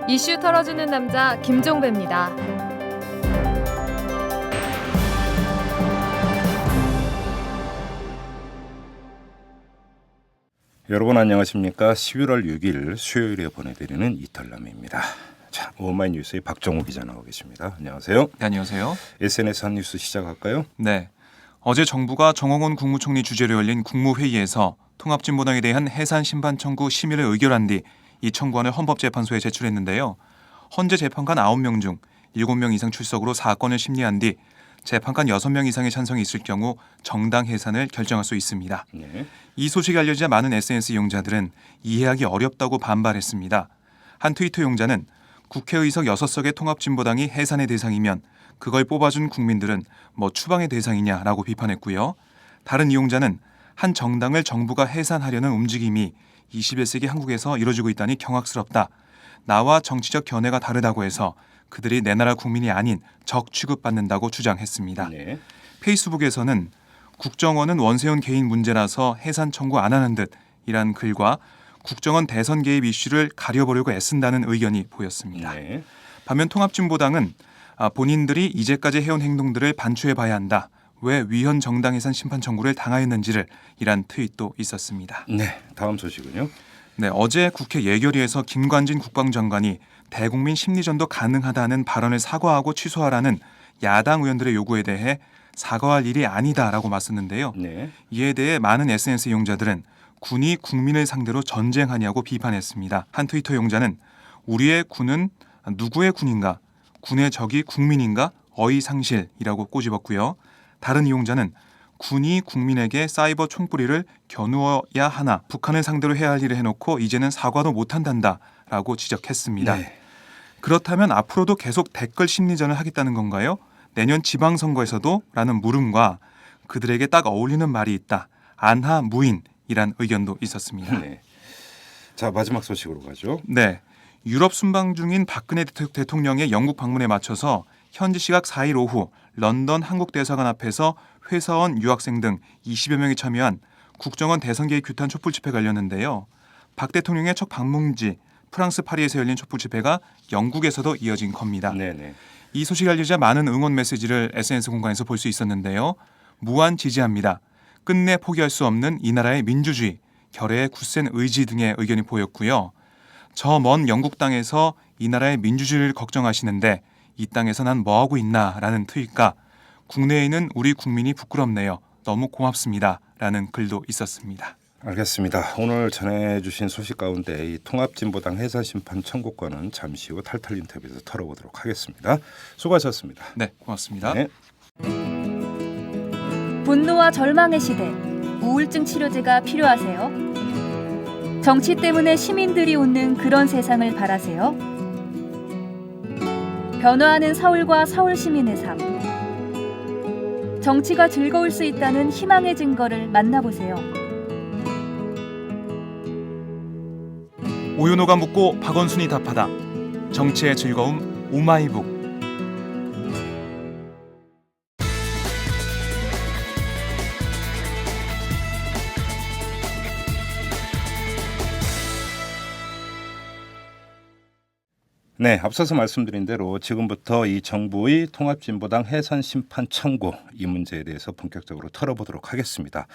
이슈 털어주는 남자 김종배입니다. 여러분 안녕하십니까? 11월 6일 수요일에 보내드리는 이탈남입니다. 자, 오마이뉴스의 박정우 기자 나와 계십니다. 안녕하세요. 네, 안녕하세요. SNS 한 뉴스 시작할까요? 네, 어제 정부가 정홍원 국무총리 주재로 열린 국무회의에서 통합진보당에 대한 해산 심판 청구 심의를 의결한 뒤 이 청구안을 헌법재판소에 제출했는데요. 헌재 재판관 9명 중 7명 이상 출석으로 사건을 심리한 뒤 재판관 6명 이상의 찬성이 있을 경우 정당 해산을 결정할 수 있습니다. 네. 이 소식이 알려지자 많은 SNS 이용자들은 이해하기 어렵다고 반발했습니다. 한 트위터 이용자는 국회의석 6석의 통합진보당이 해산의 대상이면 그걸 뽑아준 국민들은 뭐 추방의 대상이냐라고 비판했고요. 다른 이용자는 한 정당을 정부가 해산하려는 움직임이 21세기 한국에서 이루어지고 있다니 경악스럽다. 나와 정치적 견해가 다르다고 해서 그들이 내 나라 국민이 아닌 적 취급받는다고 주장했습니다. 네. 페이스북에서는 국정원은 원세훈 개인 문제라서 해산 청구 안 하는 듯이란 글과 국정원 대선 개입 이슈를 가려보려고 애쓴다는 의견이 보였습니다. 네. 반면 통합진보당은 본인들이 이제까지 해온 행동들을 반추해봐야 한다. 왜 위헌 정당 해산 심판 청구를 당하였는지를 이란 트윗도 있었습니다. 네. 다음 소식은요? 네, 어제 국회 예결위에서 김관진 국방장관이 대국민 심리전도 가능하다는 발언을 사과하고 취소하라는 야당 의원들의 요구에 대해 사과할 일이 아니다라고 맞섰는데요. 네. 이에 대해 많은 SNS 이용자들은 군이 국민을 상대로 전쟁하냐고 비판했습니다. 한 트위터 이용자는 우리의 군은 누구의 군인가? 군의 적이 국민인가? 어이상실이라고 꼬집었고요. 다른 이용자는 군이 국민에게 사이버 총뿌리를 겨누어야 하나 북한을 상대로 해야 할 일을 해놓고 이제는 사과도 못한단다라고 지적했습니다. 네. 그렇다면 앞으로도 계속 댓글 심리전을 하겠다는 건가요? 내년 지방선거에서도? 라는 물음과 그들에게 딱 어울리는 말이 있다. 안하 무인이란 의견도 있었습니다. 네. 자, 마지막 소식으로 가죠. 네, 유럽 순방 중인 박근혜 대통령의 영국 방문에 맞춰서 현지 시각 4일 오후 런던 한국대사관 앞에서 회사원, 유학생 등 20여 명이 참여한 국정원 대선 개입 규탄 촛불 집회가 열렸는데요. 박 대통령의 첫 방문지 프랑스 파리에서 열린 촛불 집회가 영국에서도 이어진 겁니다. 네네. 이 소식이 알려지자 많은 응원 메시지를 SNS 공간에서 볼 수 있었는데요. 무한 지지합니다. 끝내 포기할 수 없는 이 나라의 민주주의, 결의의 굳센 의지 등의 의견이 보였고요. 저 먼 영국 땅에서 이 나라의 민주주의를 걱정하시는데 이 땅에서 난 뭐하고 있나 라는 트윗과 국내에 있는 우리 국민이 부끄럽네요. 너무 고맙습니다. 라는 글도 있었습니다. 알겠습니다. 오늘 전해주신 소식 가운데 이 통합진보당 해산심판 청구권은 잠시 후 탈탈 인터뷰에서 털어보도록 하겠습니다. 수고하셨습니다. 네, 고맙습니다. 네. 분노와 절망의 시대, 우울증 치료제가 필요하세요? 정치 때문에 시민들이 웃는 그런 세상을 바라세요? 변화하는 서울과 서울 시민의 삶. 정치가 즐거울 수 있다는 희망의 증거를 만나보세요. 오윤호가 묻고 박원순이 답하다. 정치의 즐거움 오마이북. 네, 앞서서 말씀드린 대로 지금부터 이 정부의 통합진보당 해산 심판 청구 이 문제에 대해서 본격적으로 털어보도록 하겠습니다.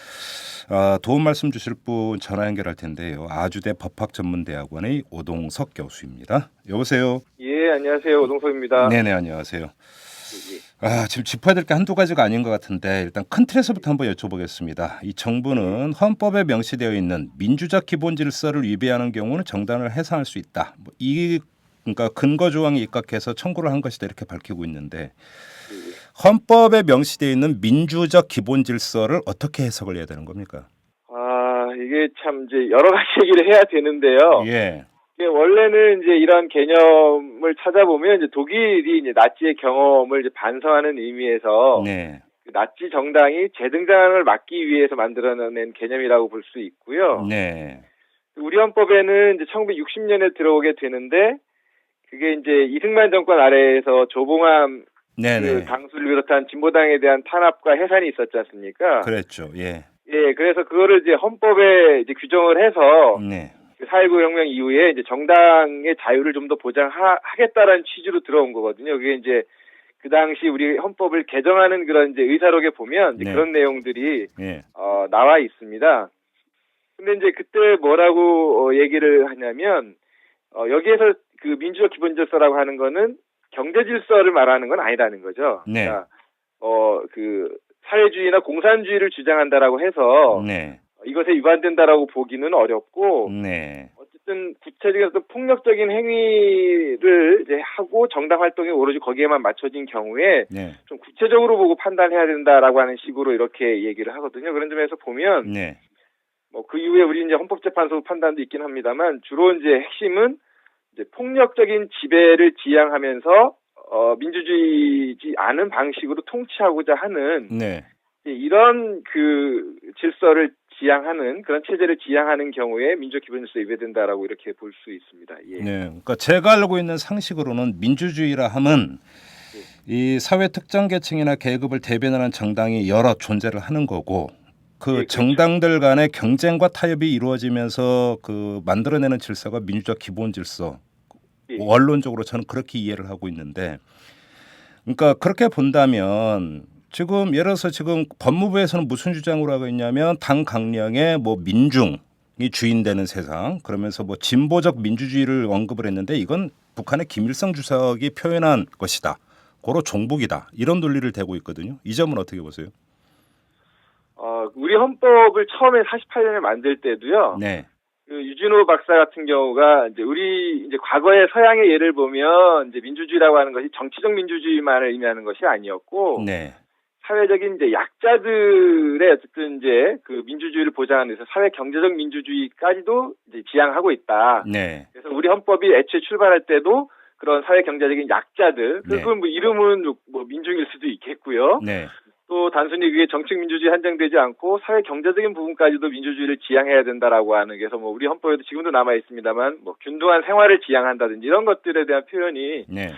도움 말씀 주실 분 전화 연결할 텐데요. 아주대 법학전문대학원의 오동석 교수입니다. 여보세요. 예, 안녕하세요. 오동석입니다. 네네, 안녕하세요. 지금 짚어야 될 게 한두 가지가 아닌 것 같은데 일단 큰 틀에서부터 한번 여쭤보겠습니다. 이 정부는 헌법에 명시되어 있는 민주적 기본 질서를 위배하는 경우는 정당을 해산할 수 있다. 그러니까 근거 조항에 입각해서 청구를 한 것이다 이렇게 밝히고 있는데 헌법에 명시되어 있는 민주적 기본 질서를 어떻게 해석을 해야 되는 겁니까? 이게 참 이제 여러 가지 얘기를 해야 되는데요. 예. 이게 원래는 이제 이런 개념을 찾아보면 이제 독일이 이제 나치의 경험을 이제 반성하는 의미에서 네. 나치 정당이 재등장을 막기 위해서 만들어낸 개념이라고 볼 수 있고요. 네. 우리 헌법에는 이제 1960년에 들어오게 되는데 그게 이제 이승만 정권 아래에서 조봉암 그 당수를 비롯한 진보당에 대한 탄압과 해산이 있었지 않습니까? 그랬죠. 예. 예, 그래서 그거를 이제 헌법에 이제 규정을 해서 네. 4.19 혁명 이후에 이제 정당의 자유를 좀 더 보장하겠다라는 취지로 들어온 거거든요. 그게 이제 그 당시 우리 헌법을 개정하는 그런 이제 의사록에 보면 이제 네. 그런 내용들이 예. 나와 있습니다. 근데 이제 그때 뭐라고 얘기를 하냐면 여기에서 그 민주적 기본 질서라고 하는 거는 경제 질서를 말하는 건 아니라는 거죠. 네. 그러니까 그 사회주의나 공산주의를 주장한다라고 해서 네. 이것에 위반된다라고 보기는 어렵고 네. 어쨌든 구체적인 어떤 폭력적인 행위를 이제 하고 정당 활동이 오로지 거기에만 맞춰진 경우에 네. 좀 구체적으로 보고 판단해야 된다라고 하는 식으로 이렇게 얘기를 하거든요. 그런 점에서 보면 네. 뭐 그 이후에 우리 이제 헌법재판소 판단도 있긴 합니다만 주로 이제 핵심은 이제 폭력적인 지배를 지향하면서 민주주의지 않은 방식으로 통치하고자 하는 네. 이런 그 질서를 지향하는 그런 체제를 지향하는 경우에 민주적 기본 질서에 위배된다라고 이렇게 볼 수 있습니다. 예. 네. 그러니까 제가 알고 있는 상식으로는 민주주의라 함은 이 사회 특정 계층이나 계급을 대변하는 정당이 여러 존재를 하는 거고 그 그렇죠. 정당들 간의 경쟁과 타협이 이루어지면서 그 만들어내는 질서가 민주적 기본 질서. 예. 원론적으로 저는 그렇게 이해를 하고 있는데, 그러니까 그렇게 본다면 지금 예를 들어서 지금 법무부에서는 무슨 주장으로 하고 있냐면 당 강령에 뭐 민중이 주인되는 세상, 그러면서 뭐 진보적 민주주의를 언급을 했는데 이건 북한의 김일성 주석이 표현한 것이다. 고로 종북이다. 이런 논리를 대고 있거든요. 이 점은 어떻게 보세요? 우리 헌법을 처음에 48년에 만들 때도요. 네. 그 유진호 박사 같은 경우가 이제 우리 이제 과거의 서양의 예를 보면 이제 민주주의라고 하는 것이 정치적 민주주의만을 의미하는 것이 아니었고 네. 사회적인 이제 약자들의 어쨌든 이제 그 민주주의를 보장하는 데서 사회 경제적 민주주의까지도 이제 지향하고 있다. 네. 그래서 우리 헌법이 애초에 출발할 때도 그런 사회 경제적인 약자들, 네. 그건 뭐 이름은 뭐 민중일 수도 있겠고요. 네. 또 단순히 그게 정책 민주주의 한정되지 않고 사회 경제적인 부분까지도 민주주의를 지향해야 된다라고 하는 게 그래서 뭐 우리 헌법에도 지금도 남아 있습니다만 뭐 균등한 생활을 지향한다든지 이런 것들에 대한 표현이 네.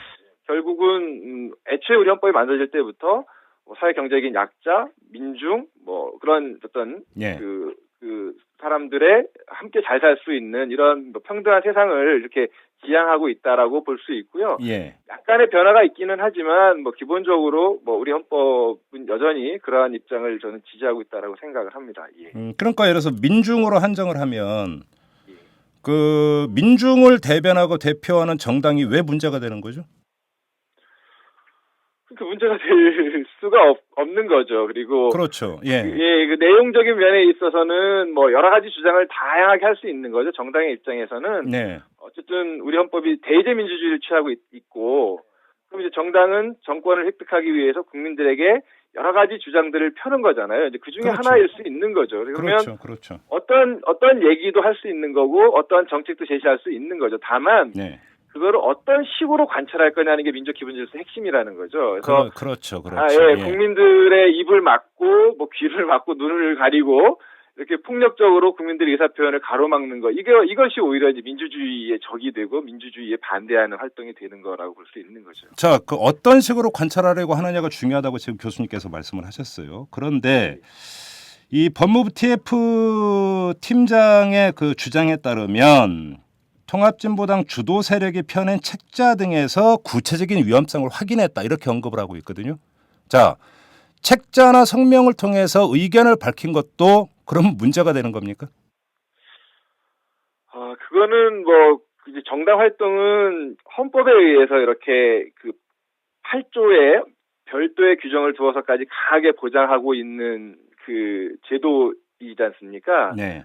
결국은 애초에 우리 헌법이 만들어질 때부터 뭐 사회 경제적인 약자, 민중 뭐 그런 어떤 네. 그 사람들의 함께 잘 살 수 있는 이런 뭐 평등한 세상을 이렇게 지향하고 있다라고 볼 수 있고요. 예. 약간의 변화가 있기는 하지만 뭐 기본적으로 뭐 우리 헌법은 여전히 그러한 입장을 저는 지지하고 있다라고 생각을 합니다. 예. 그러니까 예를 들어서 민중으로 한정을 하면 그 민중을 대변하고 대표하는 정당이 왜 문제가 되는 거죠? 그 문제가 될 수가 없는 거죠. 그리고 그렇죠. 예. 그 내용적인 면에 있어서는 뭐 여러 가지 주장을 다양하게 할 수 있는 거죠. 정당의 입장에서는 네. 어쨌든 우리 헌법이 대의제 민주주의를 취하고 있고 그럼 이제 정당은 정권을 획득하기 위해서 국민들에게 여러 가지 주장들을 펴는 거잖아요. 이제 그 중에 그렇죠. 하나일 수 있는 거죠. 그러면 그렇죠. 어떤 얘기도 할 수 있는 거고 어떠한 정책도 제시할 수 있는 거죠. 다만 네. 그거를 어떤 식으로 관찰할 거냐는 게 민족 기본 질서 핵심이라는 거죠. 그래서 그렇죠. 예. 국민들의 입을 막고 뭐 귀를 막고 눈을 가리고 이렇게 폭력적으로 국민들의 의사 표현을 가로막는 거 이것이 오히려 이제 민주주의의 적이 되고 민주주의에 반대하는 활동이 되는 거라고 볼 수 있는 거죠. 자, 그 어떤 식으로 관찰하려고 하느냐가 중요하다고 지금 교수님께서 말씀을 하셨어요. 그런데 이 법무부 TF 팀장의 그 주장에 따르면 통합진보당 주도 세력이 펴낸 책자 등에서 구체적인 위험성을 확인했다 이렇게 언급을 하고 있거든요. 자, 책자나 성명을 통해서 의견을 밝힌 것도 그럼 문제가 되는 겁니까? 그거는 뭐 이제 정당 활동은 헌법에 의해서 이렇게 그 8조에 별도의 규정을 두어서까지 강하게 보장하고 있는 그 제도이지 않습니까? 네.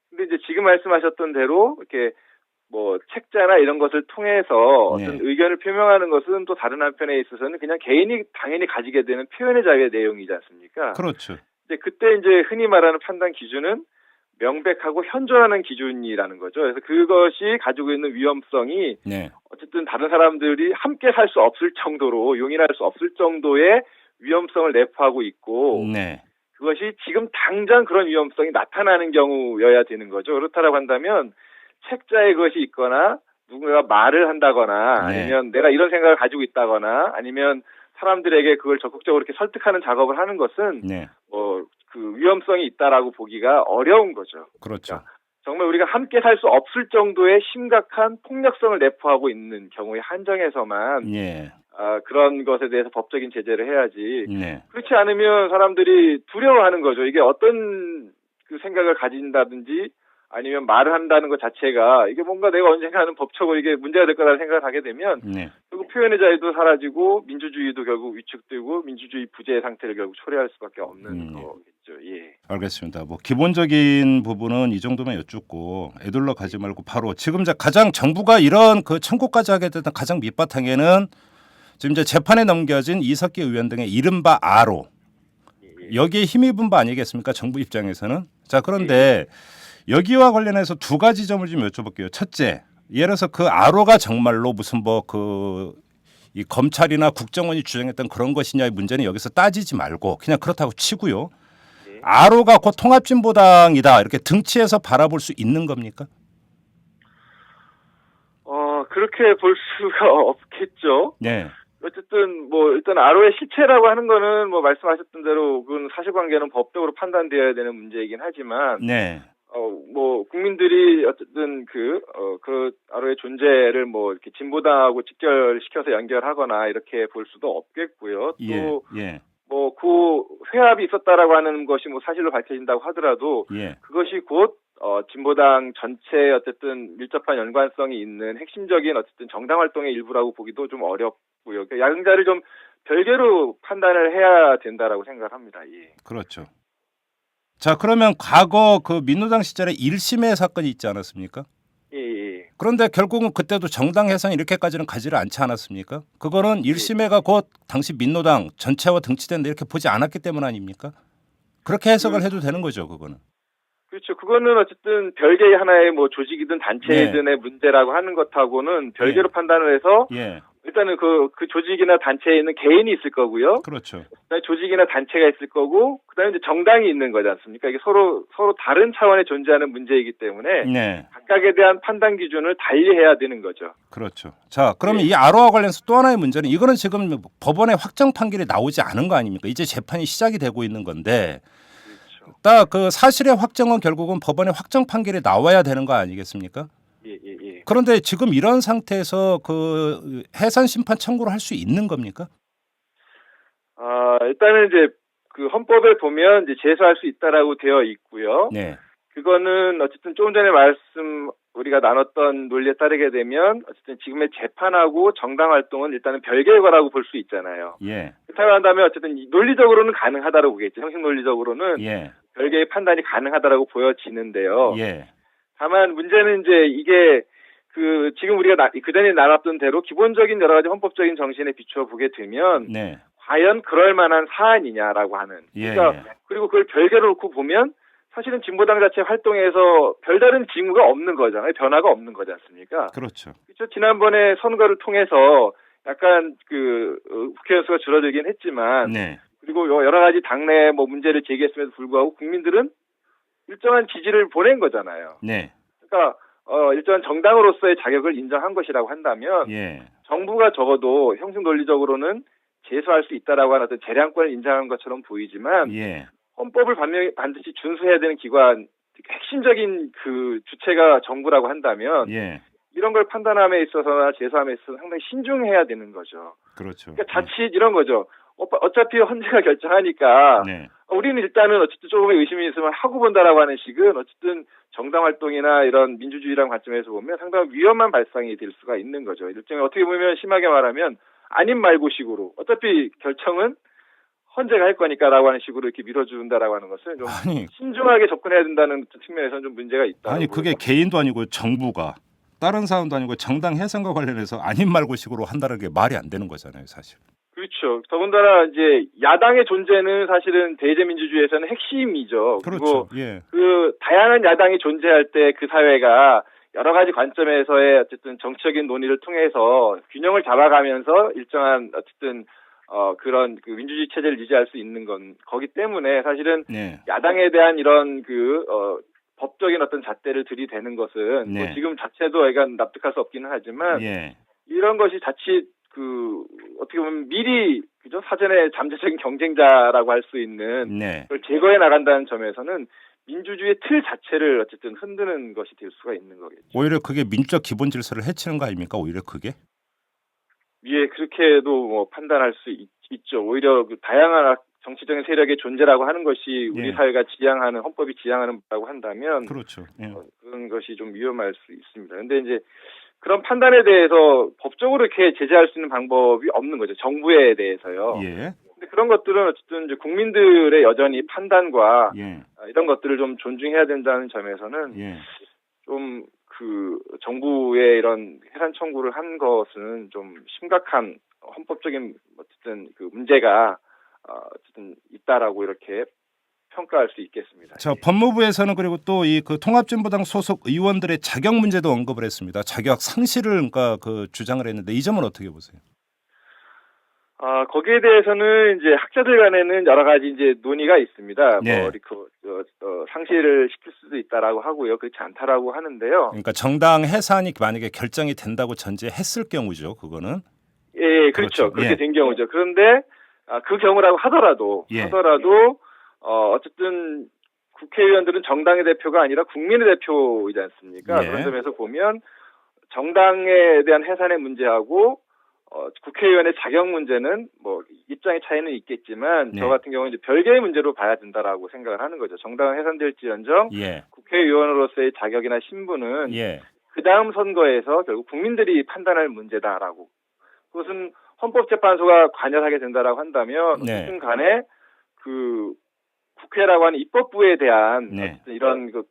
근데 이제 지금 말씀하셨던 대로 이렇게 뭐 책자나 이런 것을 통해서 어떤 의견을 표명하는 것은 또 다른 한편에 있어서는 그냥 개인이 당연히 가지게 되는 표현의 자유의 내용이지 않습니까? 그렇죠. 이제 그때 이제 흔히 말하는 판단 기준은 명백하고 현존하는 기준이라는 거죠. 그래서 그것이 가지고 있는 위험성이 어쨌든 다른 사람들이 함께 살 수 없을 정도로 용인할 수 없을 정도의 위험성을 내포하고 있고 그것이 지금 당장 그런 위험성이 나타나는 경우여야 되는 거죠. 그렇다라고 한다면 책자에 그것이 있거나 누군가가 말을 한다거나 아니면 내가 이런 생각을 가지고 있다거나 아니면 사람들에게 그걸 적극적으로 이렇게 설득하는 작업을 하는 것은 그 위험성이 있다라고 보기가 어려운 거죠. 그렇죠. 정말 우리가 함께 살 수 없을 정도의 심각한 폭력성을 내포하고 있는 경우에 한정해서만 예. 그런 것에 대해서 법적인 제재를 해야지. 네. 그렇지 않으면 사람들이 두려워하는 거죠. 이게 어떤 그 생각을 가진다든지 아니면 말을 한다는 것 자체가 이게 뭔가 내가 언젠가는 법적으로 이게 문제가 될 거라는 생각을 하게 되면 네. 결국 표현의 자유도 사라지고 민주주의도 결국 위축되고 민주주의 부재 상태를 결국 초래할 수밖에 없는 거겠죠. 예. 알겠습니다. 뭐 기본적인 부분은 이 정도만 여쭙고 애둘러 가지 말고 바로 지금 이제 가장 정부가 이런 그 청구까지 하게 됐던 가장 밑바탕에는 지금 이제 재판에 넘겨진 이석기 의원 등의 이른바 아로 여기에 힘입은 바 아니겠습니까? 정부 입장에서는. 자, 그런데 여기와 관련해서 두 가지 점을 좀 여쭤볼게요. 첫째, 예를 들어서 그 아로가 정말로 무슨 뭐 이 검찰이나 국정원이 주장했던 그런 것이냐의 문제는 여기서 따지지 말고 그냥 그렇다고 치고요. 아로가 곧 통합진보당이다 이렇게 등치해서 바라볼 수 있는 겁니까? 그렇게 볼 수가 없겠죠. 네. 어쨌든 뭐 일단 아로의 실체라고 하는 거는 뭐 말씀하셨던 대로 그건 사실관계는 법적으로 판단되어야 되는 문제이긴 하지만 네. 뭐 국민들이 어쨌든 그 아로의 존재를 뭐 이렇게 진보당하고 직결시켜서 연결하거나 이렇게 볼 수도 없겠고요. 또 예. 뭐 그 회합이 있었다라고 하는 것이 뭐 사실로 밝혀진다고 하더라도 예. 그것이 곧 진보당 전체에 어쨌든 밀접한 연관성이 있는 핵심적인 어쨌든 정당 활동의 일부라고 보기도 좀 어렵고요. 그러니까 양자를 좀 별개로 판단을 해야 된다라고 생각합니다. 예. 그렇죠. 자, 그러면 과거 그 민노당 시절에 1심의 사건이 있지 않았습니까? 예. 그런데 결국은 그때도 정당 해산 이렇게까지는 가지를 않지 않았습니까? 그거는 1심회가 곧 당시 민노당 전체와 등치된다 이렇게 보지 않았기 때문 아닙니까? 그렇게 해석을 해도 되는 거죠, 그거는. 그렇죠. 그거는 어쨌든 별개의 하나의 뭐 조직이든 단체이든의 문제라고 하는 것하고는 별개로 판단을 해서 예. 일단은 그 조직이나 단체에 있는 개인이 있을 거고요. 그렇죠. 그다음에 조직이나 단체가 있을 거고, 그다음에 이제 정당이 있는 거지 않습니까? 이게 서로 다른 차원에 존재하는 문제이기 때문에 네. 각각에 대한 판단 기준을 달리해야 되는 거죠. 그렇죠. 자, 그러면 이 아로와 관련해서 또 하나의 문제는 이거는 지금 법원의 확정 판결이 나오지 않은 거 아닙니까? 이제 재판이 시작이 되고 있는 건데. 딱 그 사실의 확정은 결국은 법원의 확정 판결이 나와야 되는 거 아니겠습니까? 예. 그런데 지금 이런 상태에서 그 해산 심판 청구를 할 수 있는 겁니까? 일단은 이제 그 헌법에 보면 이제 제소할 수 있다라고 되어 있고요. 네. 그거는 어쨌든 조금 전에 우리가 나눴던 논리에 따르게 되면 어쨌든 지금의 재판하고 정당 활동은 일단은 별개의 거라고 볼 수 있잖아요. 예. 그렇다고 한다면 어쨌든 논리적으로는 가능하다고 보겠죠. 형식 논리적으로는 예. 별개의 판단이 가능하다라고 보여지는데요. 예. 다만 문제는 이제 이게 지금 우리가 그전에 나눴던 대로 기본적인 여러 가지 헌법적인 정신에 비추어 보게 되면 네. 과연 그럴 만한 사안이냐라고 하는. 예. 그러니까 그리고 그걸 별개로 놓고 보면 사실은 진보당 자체 활동에서 별다른 징후가 없는 거잖아요. 변화가 없는 거지 않습니까? 그렇죠. 그렇죠. 지난번에 선거를 통해서 약간 국회의원 수가 줄어들긴 했지만, 네. 그리고 여러 가지 당내 뭐 문제를 제기했음에도 불구하고 국민들은 일정한 지지를 보낸 거잖아요. 네. 그러니까 일정한 정당으로서의 자격을 인정한 것이라고 한다면, 예. 정부가 적어도 형식 논리적으로는 제소할 수 있다라고 하는 어떤 재량권을 인정한 것처럼 보이지만, 예. 헌법을 반드시 준수해야 되는 기관, 핵심적인 그 주체가 정부라고 한다면, 예. 이런 걸 판단함에 있어서나 제소함에 있어서 상당히 신중해야 되는 거죠. 그렇죠. 그러니까 자칫 이런 거죠. 어차피 헌재가 결정하니까, 네. 우리는 일단은 어쨌든 조금의 의심이 있으면 하고 본다라고 하는 식은 어쨌든 정당 활동이나 이런 민주주의라는 관점에서 보면 상당히 위험한 발상이 될 수가 있는 거죠. 일종의 어떻게 보면 심하게 말하면 아님 말고식으로 어차피 결정은 헌재가 할 거니까라고 하는 식으로 이렇게 밀어준다라고 하는 것은 좀 신중하게 접근해야 된다는 측면에서는 좀 문제가 있다. 아니 그게 개인도 아니고 정부가 다른 사람도 아니고 정당 해산과 관련해서 아님 말고식으로 한다는 게 말이 안 되는 거잖아요, 사실. 그렇죠. 더군다나 이제 야당의 존재는 사실은 대의제민주주의에서는 핵심이죠. 그렇죠. 그리고 예. 그 다양한 야당이 존재할 때 그 사회가 여러 가지 관점에서의 어쨌든 정치적인 논의를 통해서 균형을 잡아가면서 일정한 어쨌든 그런 그 민주주의 체제를 유지할 수 있는 건 거기 때문에 사실은 네. 야당에 대한 이런 법적인 어떤 잣대를 들이대는 것은 네. 뭐 지금 자체도 애가 납득할 수 없기는 하지만 예. 이런 것이 자칫 어떻게 보면 미리 그죠 사전에 잠재적인 경쟁자라고 할 수 있는 네. 그걸 제거해 나간다는 점에서는 민주주의 틀 자체를 어쨌든 흔드는 것이 될 수가 있는 거겠죠. 오히려 그게 민주적 기본 질서를 해치는 거 아닙니까? 오히려 그게? 예, 그렇게도 뭐 판단할 수 있죠. 오히려 그 다양한 정치적인 세력의 존재라고 하는 것이 우리 예. 사회가 지향하는 헌법이 지향하는 바라고 한다면 그렇죠. 예. 그런 것이 좀 위험할 수 있습니다. 그런데 이제 그런 판단에 대해서 법적으로 이렇게 제재할 수 있는 방법이 없는 거죠. 정부에 대해서요. 예. 근데 그런 것들은 어쨌든 이제 국민들의 여전히 판단과 예. 이런 것들을 좀 존중해야 된다는 점에서는 예. 좀 그 정부의 이런 해산 청구를 한 것은 좀 심각한 헌법적인 어쨌든 그 문제가 어쨌든 있다라고 이렇게 평가할 수 있겠습니다. 자, 법무부에서는 그리고 또 이 그 통합진보당 소속 의원들의 자격 문제도 언급을 했습니다. 자격 상실을 그러니까 그 주장을 했는데 이 점은 어떻게 보세요? 거기에 대해서는 이제 학자들 간에는 여러 가지 이제 논의가 있습니다. 예. 뭐 이렇게 상실을 시킬 수도 있다라고 하고요. 그렇지 않다라고 하는데요. 그러니까 정당 해산이 만약에 결정이 된다고 전제했을 경우죠. 그거는. 예, 그렇죠. 그렇죠. 그렇게 예. 된 경우죠. 그런데 그 경우라고 하더라도 예. 어쨌든 국회의원들은 정당의 대표가 아니라 국민의 대표이지 않습니까? 예. 그런 점에서 보면 정당에 대한 해산의 문제하고 국회의원의 자격 문제는 뭐 입장의 차이는 있겠지만 네. 저 같은 경우는 이제 별개의 문제로 봐야 된다라고 생각을 하는 거죠. 정당은 해산될지언정 예. 국회의원으로서의 자격이나 신분은 예. 그 다음 선거에서 결국 국민들이 판단할 문제다라고. 그것은 헌법재판소가 관여하게 된다라고 한다면 네. 어쨌든 간에 그 국회라고 하는 입법부에 대한 네. 어쨌든 이런 그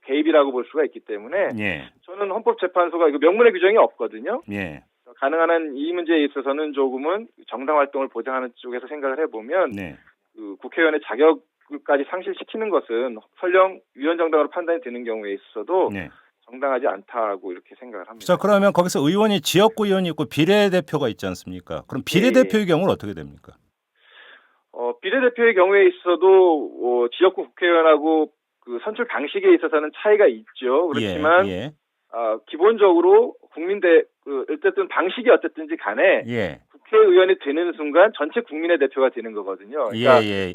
개입이라고 볼 수가 있기 때문에 예. 저는 헌법재판소가 이거 명문의 규정이 없거든요. 예. 가능한 한 이 문제에 있어서는 조금은 정당 활동을 보장하는 쪽에서 생각을 해보면 네. 그 국회의원의 자격까지 상실시키는 것은 설령 위헌 정당으로 판단이 되는 경우에 있어서도 네. 정당하지 않다고 이렇게 생각을 합니다. 자, 그러면 거기서 의원이 지역구 의원이 있고 비례대표가 있지 않습니까? 그럼 비례대표의 경우는 어떻게 됩니까? 비례대표의 경우에 있어도 지역구 국회의원하고 그 선출 방식에 있어서는 차이가 있죠. 그렇지만 예. 기본적으로 어쨌든 방식이 어쨌든지 간에 예. 국회의원이 되는 순간 전체 국민의 대표가 되는 거거든요. 그러니까 예.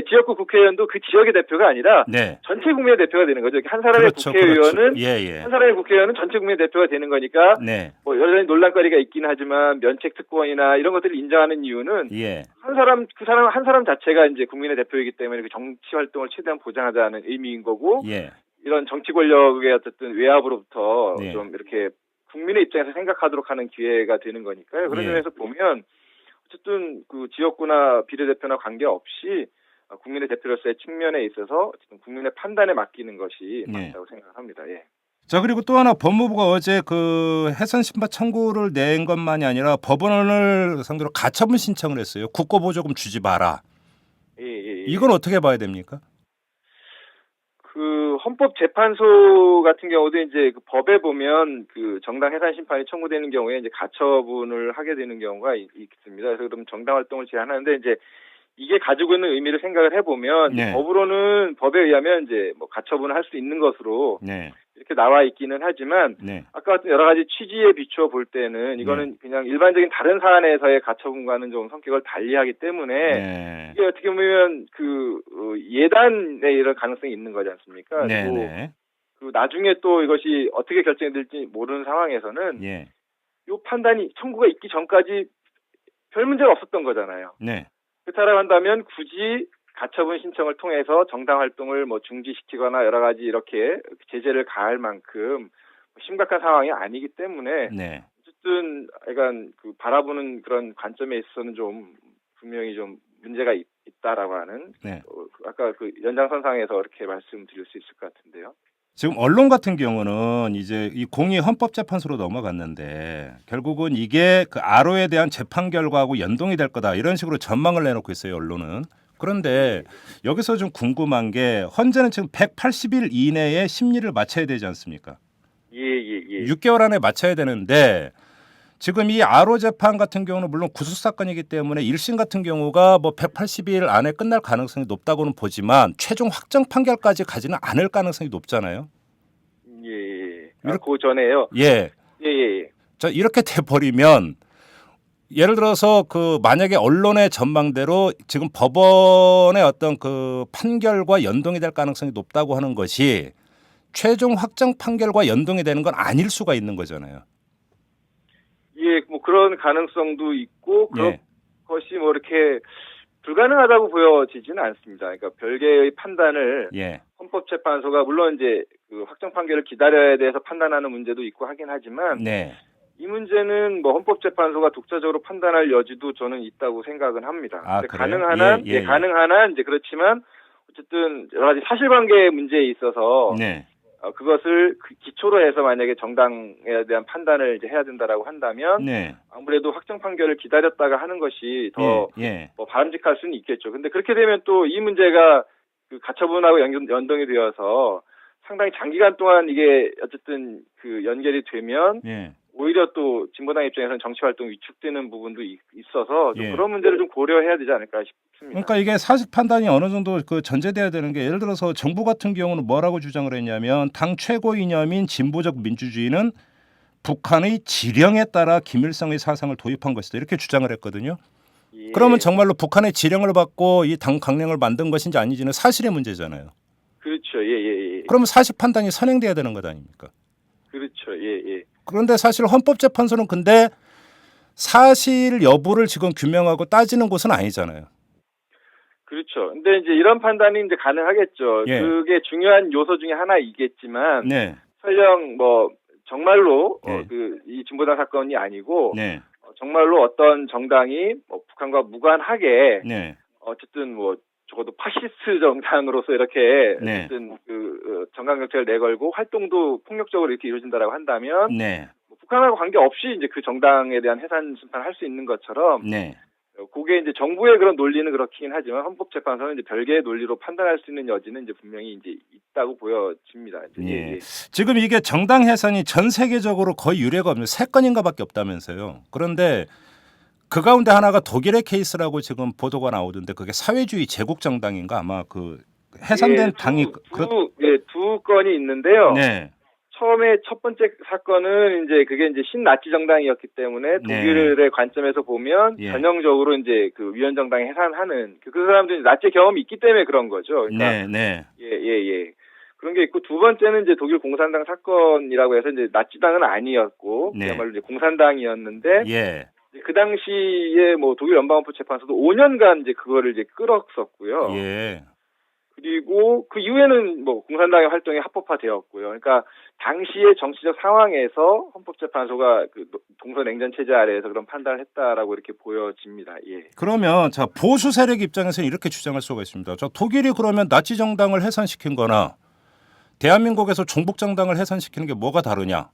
지역구 국회의원도 그 지역의 대표가 아니라 네. 전체 국민의 대표가 되는 거죠. 한 사람의 그렇죠. 국회의원은 예. 한 사람의 국회의원은 전체 국민의 대표가 되는 거니까 네. 뭐 여전히 논란거리가 있긴 하지만 면책 특권이나 이런 것들을 인정하는 이유는 예. 한 사람 자체가 이제 국민의 대표이기 때문에 그 정치 활동을 최대한 보장하자는 의미인 거고 예. 이런 정치 권력의 어쨌든 외압으로부터 네. 좀 이렇게 국민의 입장에서 생각하도록 하는 기회가 되는 거니까요. 그런 예. 점에서 보면 어쨌든 그 지역구나 비례대표나 관계없이 국민의 대표로서의 측면에 있어서 어쨌든 국민의 판단에 맡기는 것이 네. 맞다고 생각합니다. 예. 자, 그리고 또 하나 법무부가 어제 그 해산 심판 청구를 낸 것만이 아니라 법원을 상대로 가처분 신청을 했어요. 국고보조금 주지 마라. 예. 이건 어떻게 봐야 됩니까? 그 헌법재판소 같은 경우도 이제 그 법에 보면 그 정당 해산 심판이 청구되는 경우에 이제 가처분을 하게 되는 경우가 있습니다. 그래서 그럼 정당 활동을 제한하는데 이제 이게 가지고 있는 의미를 생각을 해보면 네. 법으로는 법에 의하면 이제 뭐 가처분을 할 수 있는 것으로 네. 이렇게 나와 있기는 하지만 네. 아까 같은 여러 가지 취지에 비추어 볼 때는 이거는 그냥 일반적인 다른 사안에서의 가처분과는 좀 성격을 달리하기 때문에 네. 이게 어떻게 보면 그 예단의 이런 가능성이 있는 거지 않습니까? 네. 그리고 네. 그 나중에 또 이것이 어떻게 결정이 될지 모르는 상황에서는 예. 이 판단이 청구가 있기 전까지 별 문제가 없었던 거잖아요. 네. 그렇다고 한다면 굳이 가처분 신청을 통해서 정당 활동을 뭐 중지시키거나 여러 가지 이렇게 제재를 가할 만큼 심각한 상황이 아니기 때문에 네. 어쨌든 약간 그 바라보는 그런 관점에 있어서는 좀 분명히 좀 문제가 있다라고 하는 네. 아까 그 연장선상에서 이렇게 말씀드릴 수 있을 것 같은데요. 지금 언론 같은 경우는 이제 이 공이 헌법재판소로 넘어갔는데 결국은 이게 그 아로에 대한 재판 결과하고 연동이 될 거다 이런 식으로 전망을 내놓고 있어요, 언론은. 그런데 여기서 좀 궁금한 게 헌재는 지금 180일 이내에 심리를 마쳐야 되지 않습니까? 예. 6개월 안에 마쳐야 되는데 지금 이 아로 재판 같은 경우는 물론 구속 사건이기 때문에 1심 같은 경우가 뭐 180일 안에 끝날 가능성이 높다고는 보지만 최종 확정 판결까지 가지는 않을 가능성이 높잖아요. 그 전에요. 예. 예. 자, 이렇게 돼 버리면 예를 들어서 그 만약에 언론의 전망대로 지금 법원의 어떤 그 판결과 연동이 될 가능성이 높다고 하는 것이 최종 확정 판결과 연동이 되는 건 아닐 수가 있는 거잖아요. 예, 뭐 그런 가능성도 있고 예. 그것이 뭐 이렇게 불가능하다고 보여지지는 않습니다. 그러니까 별개의 판단을 예. 헌법재판소가 물론 이제 그 확정 판결을 기다려야 돼서 판단하는 문제도 있고 하긴 하지만 네. 이 문제는 뭐 헌법재판소가 독자적으로 판단할 여지도 저는 있다고 생각은 합니다. 아, 근데 그래요? 가능한 한, 예. 가능한 한 이제 그렇지만 어쨌든 여러 가지 사실관계 문제에 있어서 네. 그것을 그 기초로 해서 만약에 정당에 대한 판단을 이제 해야 된다라고 한다면 네. 아무래도 확정 판결을 기다렸다가 하는 것이 더 예. 뭐 바람직할 수는 있겠죠. 근데 그렇게 되면 또 이 문제가 그 가처분하고 연동이 되어서 상당히 장기간 동안 이게 어쨌든 그 연결이 되면 예. 오히려 또 진보당 입장에서는 정치 활동이 위축되는 부분도 있어서 좀 예. 그런 문제를 좀 고려해야 되지 않을까 싶습니다. 그러니까 이게 사실 판단이 어느 정도 그 전제돼야 되는 게 예를 들어서 정부 같은 경우는 뭐라고 주장을 했냐면 당 최고 이념인 진보적 민주주의는 북한의 지령에 따라 김일성의 사상을 도입한 것이다 이렇게 주장을 했거든요. 예. 그러면 정말로 북한의 지령을 받고 이 당 강령을 만든 것인지 아닌지는 사실의 문제잖아요. 그렇죠. 예. 그러면 사실 판단이 선행돼야 되는 것 아닙니까? 그렇죠. 예. 그런데 사실 헌법재판소는 근데 사실 여부를 지금 규명하고 따지는 곳은 아니잖아요. 그렇죠. 근데 이제 이런 판단이 이제 가능하겠죠. 예. 그게 중요한 요소 중에 하나이겠지만 네. 설령 뭐 정말로 네. 이 진보당 사건이 아니고 네. 정말로 어떤 정당이 뭐 북한과 무관하게 네. 어쨌든 뭐 적어도 파시스트 정당으로서 이렇게 네. 어쨌든 정강 정책을 내걸고 활동도 폭력적으로 이렇게 이루어진다라고 한다면 네. 뭐 북한하고 관계없이 이제 그 정당에 대한 해산 심판을 할 수 있는 것처럼 네. 그게 이제 정부의 그런 논리는 그렇긴 하지만 헌법재판소는 이제 별개의 논리로 판단할 수 있는 여지는 이제 분명히 이제 있다고 보여집니다. 이제. 예. 지금 이게 정당 해산이 전 세계적으로 거의 유례가 없는 3건인가밖에 없다면서요. 그런데 그 가운데 하나가 독일의 케이스라고 지금 보도가 나오던데 그게 사회주의 제국 정당인가 아마 그 해산된 당이 두 건이 있는데요. 네. 처음에 첫 번째 사건은 이제 그게 이제 신나치 정당이었기 때문에 독일의 관점에서 보면 예. 전형적으로 이제 그 위원 정당이 해산하는 그 사람들이 나치 경험이 있기 때문에 그런 거죠. 그러니까 네. 예. 그런 게 있고 두 번째는 이제 독일 공산당 사건이라고 해서 이제 나치당은 아니었고 네. 그야말로 이제 공산당이었는데 예. 그 당시에 뭐 독일 연방헌법재판소도 5년간 이제 그거를 이제 끌었었고요. 예. 그리고 그 이후에는 뭐 공산당의 활동이 합법화되었고요. 그러니까 당시의 정치적 상황에서 헌법재판소가 그 동서냉전 체제 아래에서 그런 판단을 했다라고 이렇게 보여집니다. 예. 그러면 자 보수 세력 입장에서는 이렇게 주장할 수가 있습니다. 저 독일이 그러면 나치 정당을 해산시킨 거나 대한민국에서 종북 정당을 해산시키는 게 뭐가 다르냐?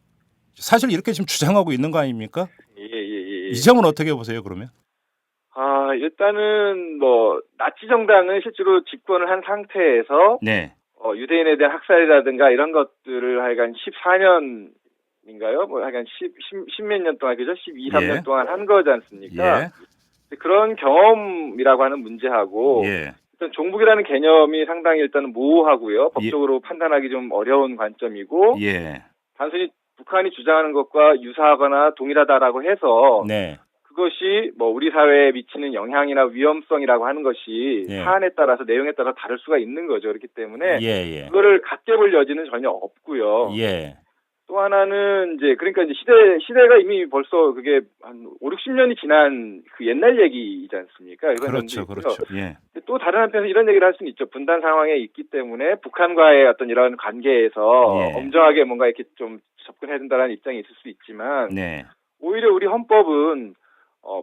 사실 이렇게 지금 주장하고 있는 거 아닙니까? 예. 이 점은 어떻게 보세요, 그러면? 일단은 뭐 나치 정당은 실제로 집권을 한 상태에서 네. 유대인에 대한 학살이라든가 이런 것들을 하여간 14년인가요? 뭐 하여간 10몇 년 동안 그죠? 12, 13년 예. 동안 한 거지 않습니까? 예. 그런 경험이라고 하는 문제하고 예. 일단 종북이라는 개념이 상당히 일단은 모호하고요. 법적으로 판단하기 좀 어려운 관점이고 예. 단순히 북한이 주장하는 것과 유사하거나 동일하다라고 해서 네. 그것이 뭐 우리 사회에 미치는 영향이나 위험성이라고 하는 것이 예. 사안에 따라서 내용에 따라 다를 수가 있는 거죠. 그렇기 때문에 예. 그거를 같게 볼 여지는 전혀 없고요. 예. 또 하나는 이제 그러니까 이제 시대가 이미 벌써 그게 한 5, 60년이 지난 그 옛날 얘기이지 않습니까? 그렇죠. 예. 또 다른 한편에서 이런 얘기를 할 수는 있죠. 분단 상황에 있기 때문에 북한과의 어떤 이런 관계에서 예. 엄정하게 뭔가 이렇게 좀 접근해야 된다는 입장이 있을 수 있지만 네. 오히려 우리 헌법은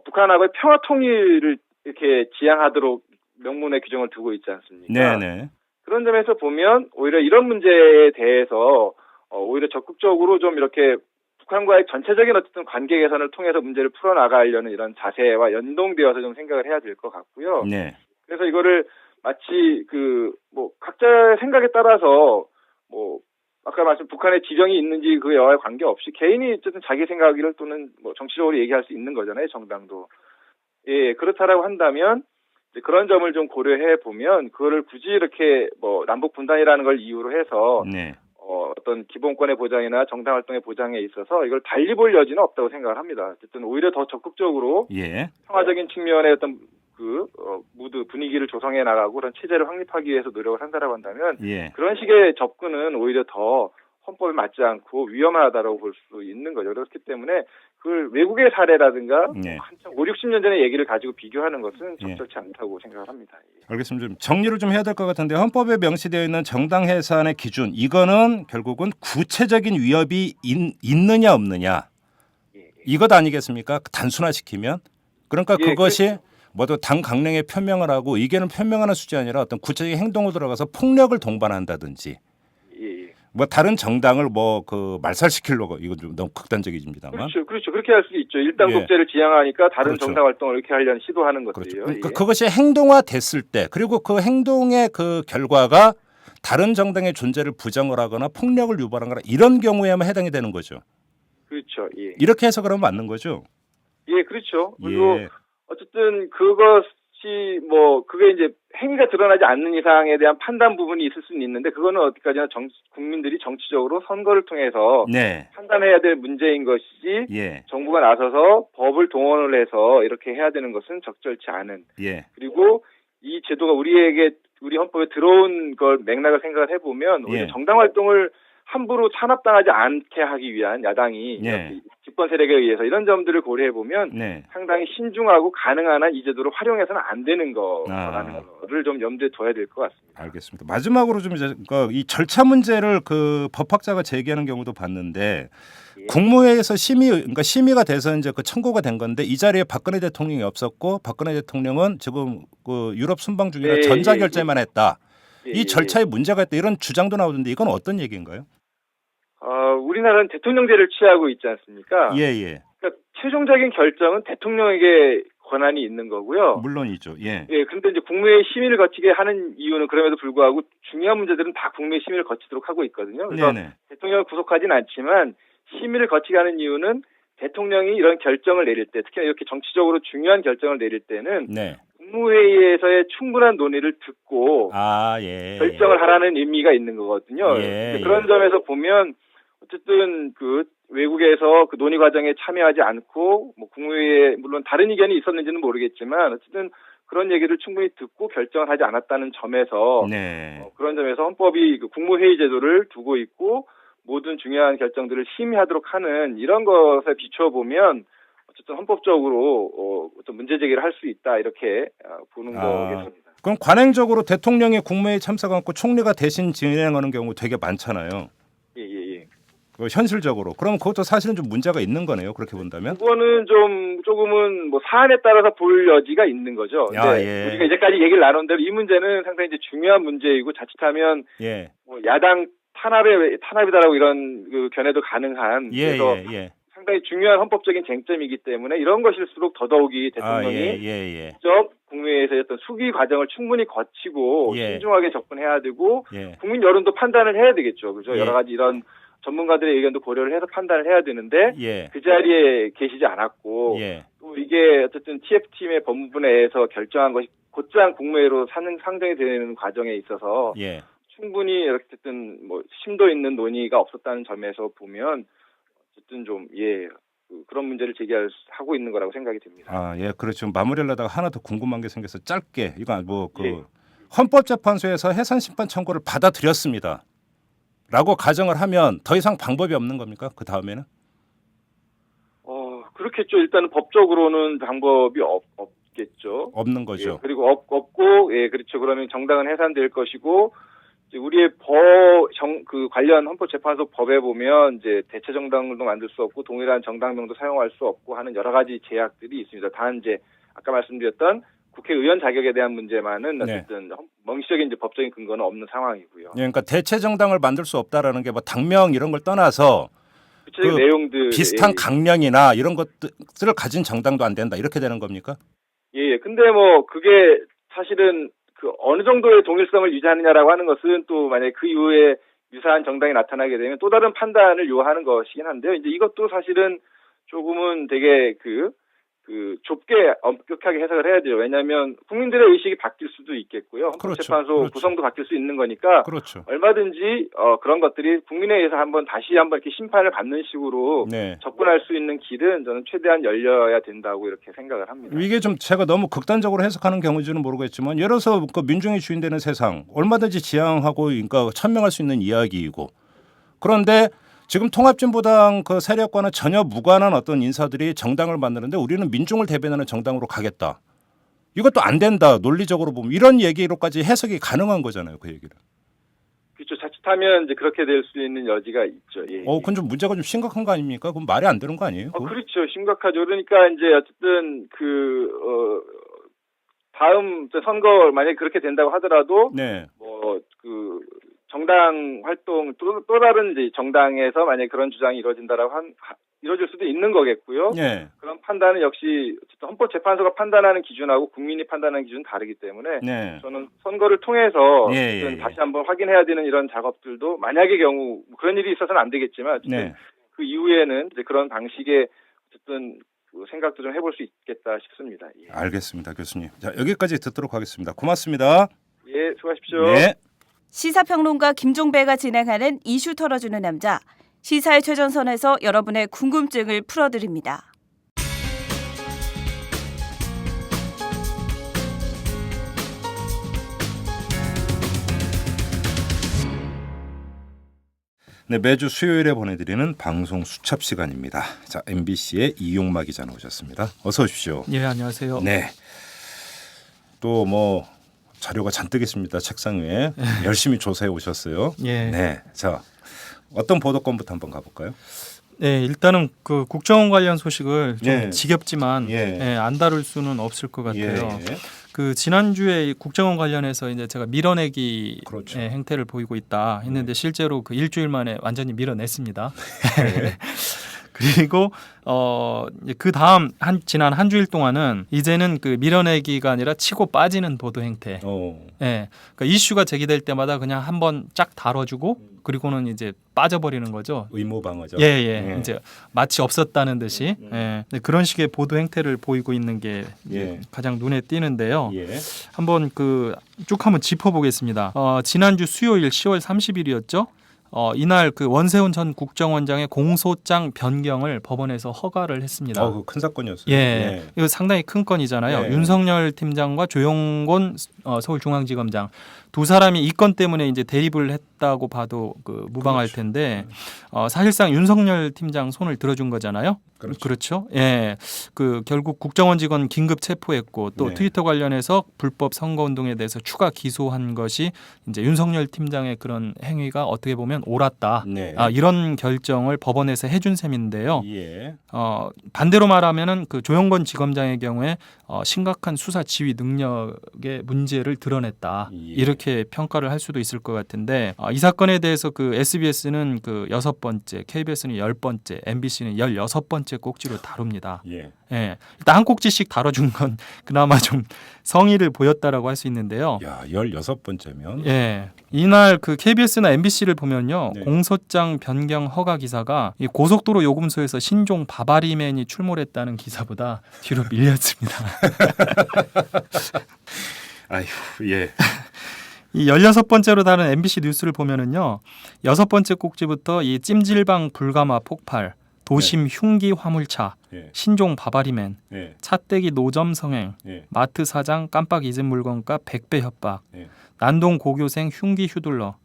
북한하고의 평화 통일을 이렇게 지향하도록 명문의 규정을 두고 있지 않습니까? 네. 그런 점에서 보면 오히려 이런 문제에 대해서 오히려 적극적으로 좀 이렇게 북한과의 전체적인 어쨌든 관계 개선을 통해서 문제를 풀어나가려는 이런 자세와 연동되어서 좀 생각을 해야 될 것 같고요. 네. 그래서 이거를 마치 뭐 각자의 생각에 따라서 뭐 아까 말씀 북한의 지령이 있는지 그와의 관계없이 개인이 어쨌든 자기 생각을 또는 뭐 정치적으로 얘기할 수 있는 거잖아요. 정당도. 예, 그렇다라고 한다면 이제 그런 점을 좀 고려해 보면 그거를 굳이 이렇게 뭐 남북 분단이라는 걸 이유로 해서 네. 어떤 기본권의 보장이나 정당 활동의 보장에 있어서 이걸 달리 볼 여지는 없다고 생각을 합니다. 어쨌든 오히려 더 적극적으로 예. 평화적인 측면의 어떤 무드 분위기를 조성해 나가고 그런 체제를 확립하기 위해서 노력을 한다라고 한다면 예. 그런 식의 접근은 오히려 더 헌법에 맞지 않고 위험하다라고 볼 수 있는 거죠. 그렇기 때문에 그걸 외국의 사례라든가 예. 한참 5, 60년 전의 얘기를 가지고 비교하는 것은 적절치 않다고 생각을 합니다. 알겠습니다. 좀 정리를 좀 해야 될 것 같은데 헌법에 명시되어 있는 정당 해산의 기준 이거는 결국은 구체적인 위협이 있느냐 없느냐 이것 아니겠습니까? 단순화시키면 그러니까 그것이 모두 당 강령에 표명을 하고 의견을 표명하는 수준이 아니라 어떤 구체적인 행동으로 들어가서 폭력을 동반한다든지 뭐 다른 정당을 말살시키려고 이건 좀 너무 극단적이집니다만. 그렇죠. 그렇게 할 수 있죠. 일당 독재를 지향하니까 다른 그렇죠. 정당 활동을 이렇게 하려는 시도하는 것들이요. 그렇죠. 그러니까 그것이 행동화됐을 때 그리고 그 행동의 그 결과가 다른 정당의 존재를 부정을 하거나 폭력을 유발하거나 이런 경우에만 해당이 되는 거죠. 그렇죠. 예. 이렇게 해서 그러면 맞는 거죠. 예, 그렇죠. 그리고 어쨌든 그것이 그게 이제 행위가 드러나지 않는 이상에 대한 판단 부분이 있을 수는 있는데 그거는 어디까지나 국민들이 정치적으로 선거를 통해서 판단해야 될 문제인 것이지 정부가 나서서 법을 동원을 해서 이렇게 해야 되는 것은 적절치 않은. 그리고 이 제도가 우리 헌법에 들어온 걸 맥락을 생각을 해보면 오히려 정당 활동을 함부로 탄압당하지 않게 하기 위한 야당이 집권 세력에 의해서 이런 점들을 고려해보면 상당히 신중하고 가능한 한 이 제도를 활용해서는 안 되는 거라는 거를 좀 염두에 둬야 될 것 같습니다. 알겠습니다. 마지막으로 좀 이제 이 절차 문제를 그 법학자가 제기하는 경우도 봤는데 국무회의에서 심의가 돼서 이제 그 청구가 된 건데 이 자리에 박근혜 대통령이 없었고 박근혜 대통령은 지금 그 유럽 순방 중이라 전자결제만 했다. 이 절차에 문제가 있다 이런 주장도 나오던데 이건 어떤 얘기인가요? 우리나라는 대통령제를 취하고 있지 않습니까? 그러니까 최종적인 결정은 대통령에게 권한이 있는 거고요. 물론이죠. 그런데 이제 국무회의 심의를 거치게 하는 이유는 그럼에도 불구하고 중요한 문제들은 다 국무회의 심의를 거치도록 하고 있거든요. 그래서 대통령을 구속하진 않지만 심의를 거치게 하는 이유는 대통령이 이런 결정을 내릴 때, 특히나 이렇게 정치적으로 중요한 결정을 내릴 때는 국무회의에서의 충분한 논의를 듣고 결정을 하라는 의미가 있는 거거든요. 그런 점에서 보면 어쨌든 그 외국에서 그 논의 과정에 참여하지 않고 국무회의에 물론 다른 의견이 있었는지는 모르겠지만 어쨌든 그런 얘기를 충분히 듣고 결정을 하지 않았다는 점에서 그런 점에서 헌법이 그 국무회의 제도를 두고 있고 모든 중요한 결정들을 심의하도록 하는 이런 것에 비춰보면 어쨌든 헌법적으로 어떤 문제 제기를 할 수 있다 이렇게 보는 거겠습니다. 그럼 관행적으로 대통령이 국무회의 참석 않고 총리가 대신 진행하는 경우 되게 많잖아요. 현실적으로. 그럼 그것도 사실은 좀 문제가 있는 거네요. 그렇게 본다면. 그거는 조금은 사안에 따라서 볼 여지가 있는 거죠. 우리가 이제까지 얘기를 나눈 대로 이 문제는 상당히 이제 중요한 문제이고 자칫하면 야당 탄압이다라고 이런 그 견해도 가능한 그래서 상당히 중요한 헌법적인 쟁점이기 때문에 이런 것일수록 더더욱이 대통령이 직접 국무회의에서 어떤 수기 과정을 충분히 거치고 신중하게 접근해야 되고 국민 여론도 판단을 해야 되겠죠. 그죠? 여러 가지 이런 전문가들의 의견도 고려를 해서 판단을 해야 되는데 그 자리에 계시지 않았고 또 이게 어쨌든 TF팀의 법무부 내에서 결정한 것이 곧장 국무회의로 상정이 되는 과정에 있어서 충분히 어쨌든 심도 있는 논의가 없었다는 점에서 보면 어쨌든 좀 그런 문제를 제기하고 있는 거라고 생각이 됩니다. 그렇죠. 마무리를 하다가 하나 더 궁금한 게 생겨서 짧게 이거 헌법재판소에서 해산 심판 청구를 받아들였습니다. 라고 가정을 하면 더 이상 방법이 없는 겁니까? 그 다음에는? 그렇겠죠. 일단은 법적으로는 방법이 없겠죠. 없는 거죠. 그리고 없고, 그렇죠. 그러면 정당은 해산될 것이고, 이제 우리의 그 관련 헌법재판소 법에 보면 이제 대체 정당도 만들 수 없고 동일한 정당명도 사용할 수 없고 하는 여러 가지 제약들이 있습니다. 단 이제 아까 말씀드렸던 국회의원 자격에 대한 문제만은 어쨌든 명시적인 이제 법적인 근거는 없는 상황이고요. 그러니까 대체 정당을 만들 수 없다라는 게 당명 이런 걸 떠나서 구체적인 내용들 비슷한 강령이나 이런 것들을 가진 정당도 안 된다 이렇게 되는 겁니까? 근데 그게 사실은 그 어느 정도의 동일성을 유지하느냐라고 하는 것은 또 만약에 그 이후에 유사한 정당이 나타나게 되면 또 다른 판단을 요하는 것이긴 한데요. 이제 이것도 사실은 조금은 되게 그 그 좁게 엄격하게 해석을 해야 돼요. 왜냐하면 국민들의 의식이 바뀔 수도 있겠고요. 헌법재판소 그렇죠. 구성도 바뀔 수 있는 거니까 그렇죠. 얼마든지 그런 것들이 국민에 의해서 다시 한번 이렇게 심판을 받는 식으로 네. 접근할 수 있는 길은 저는 최대한 열려야 된다고 이렇게 생각을 합니다. 이게 좀 제가 너무 극단적으로 해석하는 경우인지는 모르겠지만 예를 들어서 그 민중이 주인되는 세상 얼마든지 지향하고 그러니까 천명할 수 있는 이야기이고 그런데 지금 통합진보당 그 세력과는 전혀 무관한 어떤 인사들이 정당을 만드는데 우리는 민중을 대변하는 정당으로 가겠다. 이것도 안 된다. 논리적으로 보면 이런 얘기로까지 해석이 가능한 거잖아요. 그 얘기를. 그렇죠. 자칫하면 이제 그렇게 될 수 있는 여지가 있죠. 예. 그건 좀 문제가 좀 심각한 거 아닙니까? 그럼 말이 안 되는 거 아니에요? 그렇죠. 심각하죠. 그러니까 이제 어쨌든 다음 선거 만약에 그렇게 된다고 하더라도 네. 그 정당 활동 또 다른 이제 정당에서 만약에 그런 주장이 이루어질 수도 있는 거겠고요. 네. 그런 판단은 역시 어쨌든 헌법재판소가 판단하는 기준하고 국민이 판단하는 기준은 다르기 때문에 네. 저는 선거를 통해서 예. 다시 한번 확인해야 되는 이런 작업들도 만약의 경우 그런 일이 있어서는 안 되겠지만 어쨌든 네. 그 이후에는 이제 그런 방식의 어쨌든 그 생각도 좀 해볼 수 있겠다 싶습니다. 예. 알겠습니다, 교수님. 자, 여기까지 듣도록 하겠습니다. 고맙습니다. 예, 수고하십시오. 네. 시사평론가 김종배가 진행하는 이슈 털어주는 남자. 시사의 최전선에서 여러분의 궁금증을 풀어드립니다. 네, 매주 수요일에 보내드리는 방송 수첩 시간입니다. 자, MBC의 이용마 기자 나오셨습니다. 어서 오십시오. 예, 안녕하세요. 네. 또 뭐 자료가 잔뜩 있습니다. 책상 위에 열심히 조사해 오셨어요. 예. 네. 자, 어떤 보도권부터 한번 가볼까요? 네, 일단은 그 국정원 관련 소식을 좀 예. 지겹지만 예. 안 다룰 수는 없을 것 같아요. 예. 그 지난주에 국정원 관련해서 이제 제가 밀어내기 그렇죠. 행태를 보이고 있다 했는데 실제로 그 일주일 만에 완전히 밀어냈습니다. 네. 그리고 그 다음 지난 한 주일 동안은 이제는 그 밀어내기가 아니라 치고 빠지는 보도 행태. 예, 그러니까 이슈가 제기될 때마다 그냥 한번 쫙 다뤄주고 그리고는 이제 빠져버리는 거죠. 의무 방어죠. 예. 이제 마치 없었다는 듯이 예. 그런 식의 보도 행태를 보이고 있는 게 예. 가장 눈에 띄는데요. 예. 한번 쭉 한번 짚어보겠습니다. 지난주 수요일 10월 30일이었죠. 이날 그 원세훈 전 국정원장의 공소장 변경을 법원에서 허가를 했습니다. 그거 큰 사건이었어요. 예, 이거 상당히 큰 건이잖아요. 예. 윤석열 팀장과 조용곤 서울중앙지검장 두 사람이 이 건 때문에 이제 대립을 했다고 봐도 무방할 텐데 사실상 윤석열 팀장 손을 들어준 거잖아요. 그렇죠. 예, 결국 국정원 직원 긴급 체포했고 또 네. 트위터 관련해서 불법 선거운동에 대해서 추가 기소한 것이 이제 윤석열 팀장의 그런 행위가 어떻게 보면 옳았다. 네. 이런 결정을 법원에서 해준 셈인데요. 예. 반대로 말하면은 그 조용건 지검장의 경우에 심각한 수사 지휘 능력의 문제를 드러냈다. 예. 이렇게 평가를 할 수도 있을 것 같은데 이 사건에 대해서 그 SBS는 그 6번째, KBS는 10번째, MBC는 16번째 꼭지로 다룹니다. 예. 예. 일단 한 꼭지씩 다뤄준 건 그나마 좀 성의를 보였다라고 할 수 있는데요. 야, 16번째면 예. 이날 그 KBS나 MBC를 보면요. 네. 공소장 변경 허가 기사가 이 고속도로 요금소에서 신종 바바리맨이 출몰했다는 기사보다 뒤로 밀렸습니다. 아휴, 예. 이 16번째로 다른 MBC 뉴스를 보면은요. 6번째 꼭지부터 이 찜질방 불가마 폭발, 도심 흉기 화물차, 예. 신종 바바리맨, 예. 차떼기 노점 성행, 예. 마트 사장 깜빡 잊은 물건값 100배 협박, 예. 난동 고교생 흉기 휘둘러,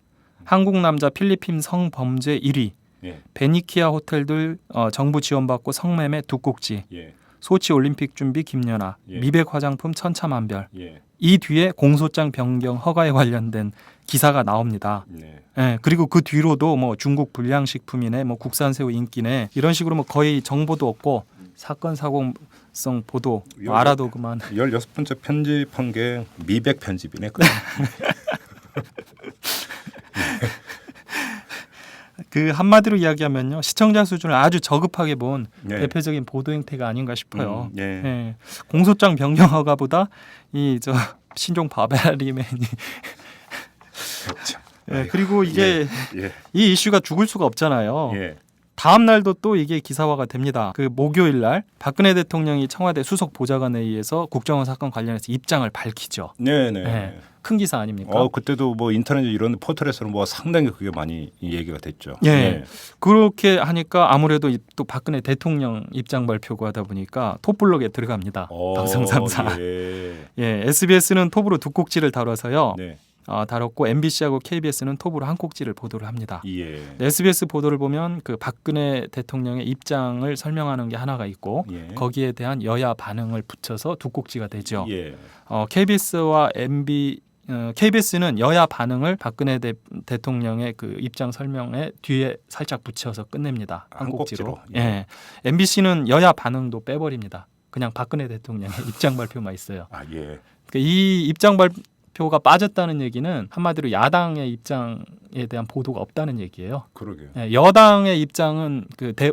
한국 남자 필리핀 성범죄 1위, 예. 베니키아 호텔들 정부 지원받고 성매매 두 꼭지, 예. 소치 올림픽 준비 김연아, 예. 미백 화장품 천차만별. 예. 이 뒤에 공소장 변경 허가에 관련된 기사가 나옵니다. 네. 예, 그리고 그 뒤로도 뭐 중국 불량식품이네, 뭐 국산새우 인기네 이런 식으로 뭐 거의 정보도 없고 사건 사고성 보도 알아도 그만. 16번째 편집한 게 미백 편집이네. 그 한마디로 이야기하면요, 시청자 수준을 아주 저급하게 본 네. 대표적인 보도 행태가 아닌가 싶어요. 예. 예. 공소장 변경 허가보다 이 신종 바바리맨이 그렇죠. 예, 그리고 이게 예. 이 이슈가 죽을 수가 없잖아요. 예. 다음 날도 또 이게 기사화가 됩니다. 그 목요일 날 박근혜 대통령이 청와대 수석 보좌관에 의해서 국정원 사건 관련해서 입장을 밝히죠. 네네. 네. 큰 기사 아닙니까? 그때도 뭐 인터넷 이런 포털에서는 뭐 상당히 그게 많이 얘기가 됐죠. 예. 네. 그렇게 하니까 아무래도 또 박근혜 대통령 입장 발표가 하다 보니까 톱블록에 들어갑니다. 방송 3사. 예. 예, SBS는 톱으로 두 꼭지를 다뤄서요. 네. 다뤘고 MBC하고 KBS는 톱으로 한 꼭지를 보도를 합니다. 예. SBS 보도를 보면 그 박근혜 대통령의 입장을 설명하는 게 하나가 있고 예. 거기에 대한 여야 반응을 붙여서 두 꼭지가 되죠. 예. KBS와 KBS는 여야 반응을 박근혜 대통령의 그 입장 설명에 뒤에 살짝 붙여서 끝냅니다. 한 꼭지로. 예. MBC는 여야 반응도 빼버립니다. 그냥 박근혜 대통령의 입장 발표만 있어요. 아 예. 그러니까 이 입장 발표가 빠졌다는 얘기는 한마디로 야당의 입장에 대한 보도가 없다는 얘기예요. 그러게요. 예, 여당의 입장은